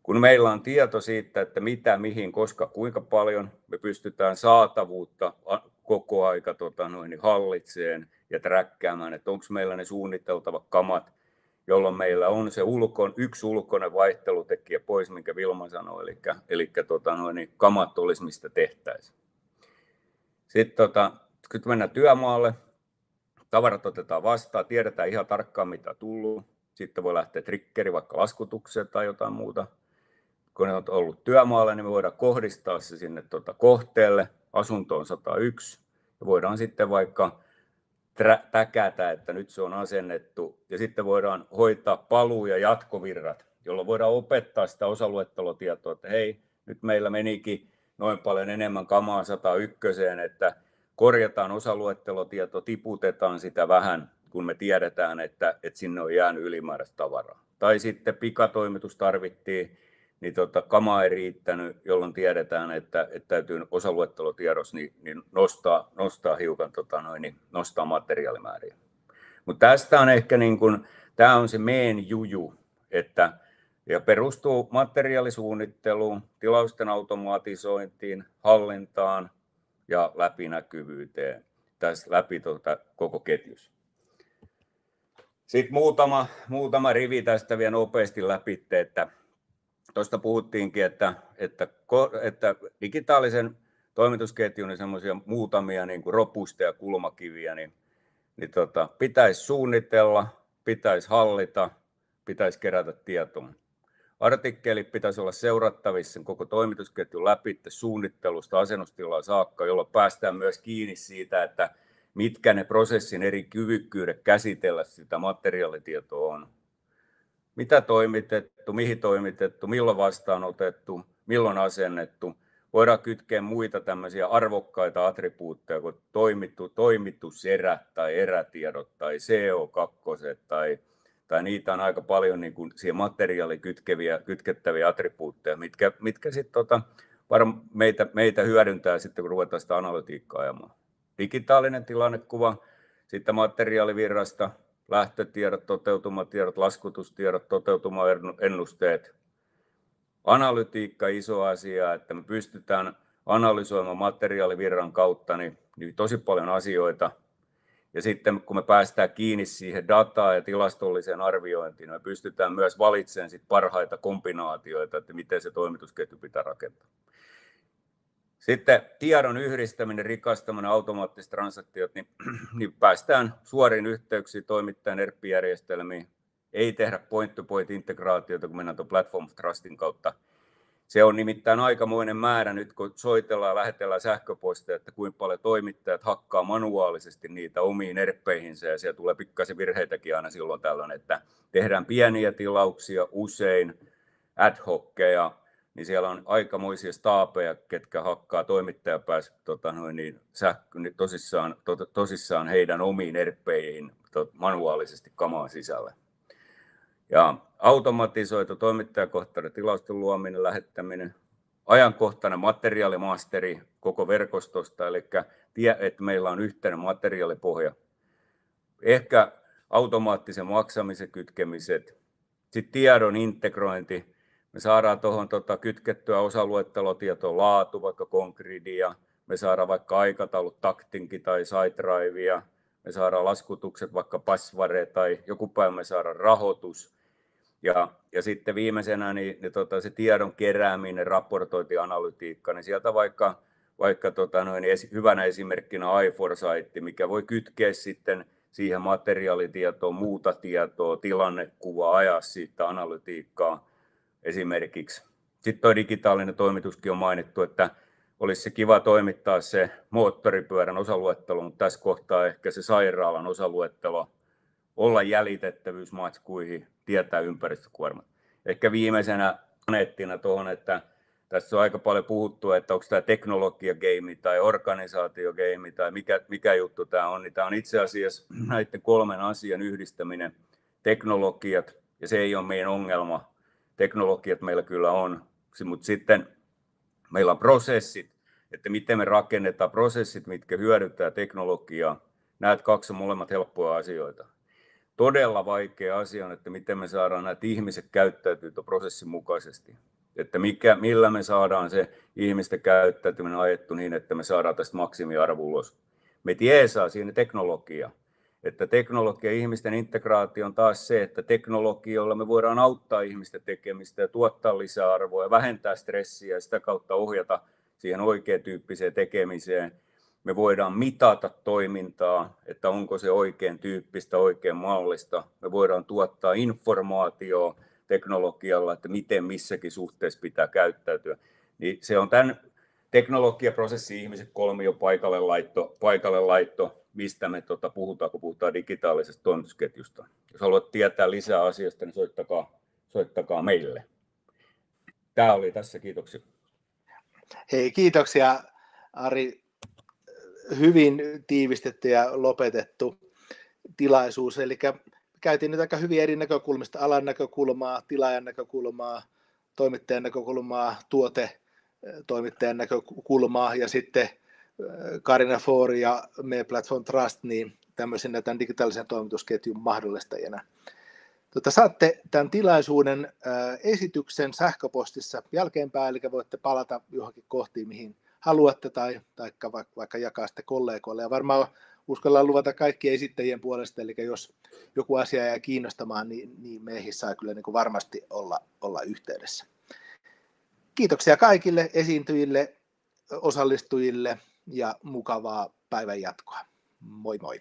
S6: Kun meillä on tieto siitä, että mitä, mihin, koska, kuinka paljon, me pystytään saatavuutta koko aika hallitseen ja träkkäämään, että onko meillä ne suunniteltavat kamat, jolloin meillä on se yksi ulkoinen vaihtelutekijä pois, minkä Vilma sanoi, eli kamat olisi mistä tehtäisiin. Sitten kun mennään työmaalle, tavarat otetaan vastaan, tiedetään ihan tarkkaan mitä on tullut. Sitten voi lähteä triggeri vaikka laskutukseen tai jotain muuta. Kun ne on ollut työmaalla, niin me voidaan kohdistaa se sinne kohteelle, asuntoon 101. Ja voidaan sitten vaikka täkätä, että nyt se on asennettu. Ja sitten voidaan hoitaa paluu- ja jatkovirrat, jolloin voidaan opettaa sitä osaluettelotietoa, että hei, nyt meillä menikin noin paljon enemmän kamaa 101, että korjataan osaluettelotieto, tiputetaan sitä vähän, kun me tiedetään, että sinne on jäänyt ylimääräistä tavaraa. Tai sitten pikatoimitus tarvittiin, niin kamaa ei riittänyt, jolloin tiedetään, että täytyy osaluettelotiedos niin nostaa hiukan nostaa materiaalimääriä. Mutta tästä on ehkä tämä on se main juju, ja perustuu materiaalisuunnitteluun, tilausten automatisointiin, hallintaan ja läpinäkyvyyteen tässä läpi koko ketjussa. Sitten muutama rivi tästä vielä nopeasti läpi, että tuosta puhuttiinkin, että digitaalisen toimitusketjun niin semmoisia muutamia niin kuin robusteja kulmakiviä, niin pitäisi suunnitella, pitäisi hallita, pitäisi kerätä tietoa. Artikkelit pitäisi olla seurattavissa koko toimitusketjun läpi suunnittelusta asennustilaan saakka, jolloin päästään myös kiinni siitä, että mitkä ne prosessin eri kyvykkyydet käsitellä sitä materiaalitietoa on. Mitä toimitettu, mihin toimitettu, milloin vastaanotettu, milloin asennettu. Voidaan kytkeä muita tämmöisiä arvokkaita attribuutteja kuin toimituserä tai erätiedot tai CO2 tai niitä on aika paljon niin kuin siihen materiaaliin kytkettäviä attribuutteja, mitkä sitten meitä hyödyntää sitten, kun ruvetaan sitä analytiikkaa ajamaan. Digitaalinen tilannekuva, sitten materiaalivirrasta, lähtötiedot, toteutumatiedot, laskutustiedot, toteutumaennusteet. Analytiikka iso asia, että me pystytään analysoimaan materiaalivirran kautta niin tosi paljon asioita. Ja sitten kun me päästään kiinni siihen dataan ja tilastolliseen arviointiin, me pystytään myös valitsemaan sit parhaita kombinaatioita, että miten se toimitusketju pitää rakentaa. Sitten tiedon yhdistäminen, rikastaminen, automaattiset transaktiot, niin päästään suoriin yhteyksiin toimittajan ERP-järjestelmiin. Ei tehdä point-to-point-integraatiota, kun mennään tuon Platform of Trustin kautta. Se on nimittäin aikamoinen määrä nyt, kun soitellaan ja lähetellään sähköpostia, että kuinka paljon toimittajat hakkaa manuaalisesti niitä omiin ERP-ihinsä, ja siellä tulee pikkasen virheitäkin aina silloin tällöin, että tehdään pieniä tilauksia, usein ad hockeja, niin siellä on aikamoisia staapeja, ketkä hakkaa toimittajapäässä tosissaan heidän omiin ERP-ihin manuaalisesti kamaan sisälle. Ja automatisoitu toimittajakohtainen tilausten luominen, lähettäminen, ajankohtainen materiaalimasteri koko verkostosta, eli että meillä on yhteinen materiaalipohja. Ehkä automaattisen maksamisen kytkemiset, sitten tiedon integrointi. Me saadaan tuohon kytkettyä osaluettelotietoon laatu, vaikka Concredia, me saadaan vaikka aikataulut Taktinki tai SiteDrivea, me saadaan laskutukset vaikka Passware tai joku päivä me saadaan rahoitus. Ja sitten viimeisenä se tiedon kerääminen, raportointianalytiikka, niin sieltä vaikka hyvänä esimerkkinä iForesight, mikä voi kytkeä sitten siihen materiaalitietoon, muuta tietoa, tilannekuvaa, ajaa siitä analytiikkaa esimerkiksi. Sitten tuo digitaalinen toimituskin on mainittu, että olisi se kiva toimittaa se moottoripyörän osaluettelo, mutta tässä kohtaa ehkä se sairaalan osaluettelo, olla jäljitettävyys matskuihin, tietää ympäristökuormat. Ehkä viimeisenä planeettina tuohon, että tässä on aika paljon puhuttu, että onko tämä teknologiageimi tai organisaatiogeimi tai mikä juttu tämä on, niin tämä on itse asiassa näiden kolmen asian yhdistäminen, teknologiat, ja se ei ole meidän ongelma. Teknologiat meillä kyllä on, mutta sitten meillä on prosessit, että miten me rakennetaan prosessit, mitkä hyödyttää teknologiaa. Näet kaksi on molemmat helppoja asioita. Todella vaikea asia on, että miten me saadaan näitä ihmiset käyttäytyä prosessin mukaisesti. Että millä me saadaan se ihmisten käyttäytyminen ajettu niin, että me saadaan tästä maksimiarvo ulos. Me jeesaa siinä teknologia. Että teknologia ja ihmisten integraatio on taas se, että teknologioilla me voidaan auttaa ihmisten tekemistä ja tuottaa lisäarvoa ja vähentää stressiä ja sitä kautta ohjata siihen oikean tyyppiseen tekemiseen. Me voidaan mitata toimintaa, että onko se oikein tyyppistä, oikein mallista. Me voidaan tuottaa informaatiota teknologialla, että miten missäkin suhteessa pitää käyttäytyä. Niin se on tämän teknologiaprosessin ihmiset kolmio paikalle laitto, mistä me puhutaan, kun puhutaan digitaalisesta toimitusketjusta. Jos haluat tietää lisää asiasta, niin soittakaa meille. Tämä oli tässä, kiitoksia.
S1: Hei, kiitoksia Ari hyvin tiivistetty ja lopetettu tilaisuus, eli käytiin nyt aika hyvin eri näkökulmista, alan näkökulmaa, tilaajan näkökulmaa, toimittajan näkökulmaa, toimittajan näkökulmaa ja sitten Carina For ja Me Platform Trust niin tämmöisenä tämän digitaalisen toimitusketjun mahdollistajana. Saatte tämän tilaisuuden esityksen sähköpostissa jälkeenpäin, eli voitte palata johonkin kohtiin, mihin haluatte tai vaikka jakaa sitten kollegoille. Ja varmaan uskallaan luvata kaikkien esittäjien puolesta, eli jos joku asia jää kiinnostamaan, niin meihin saa kyllä niin kuin varmasti olla yhteydessä. Kiitoksia kaikille esiintyjille, osallistujille ja mukavaa päivän jatkoa. Moi moi!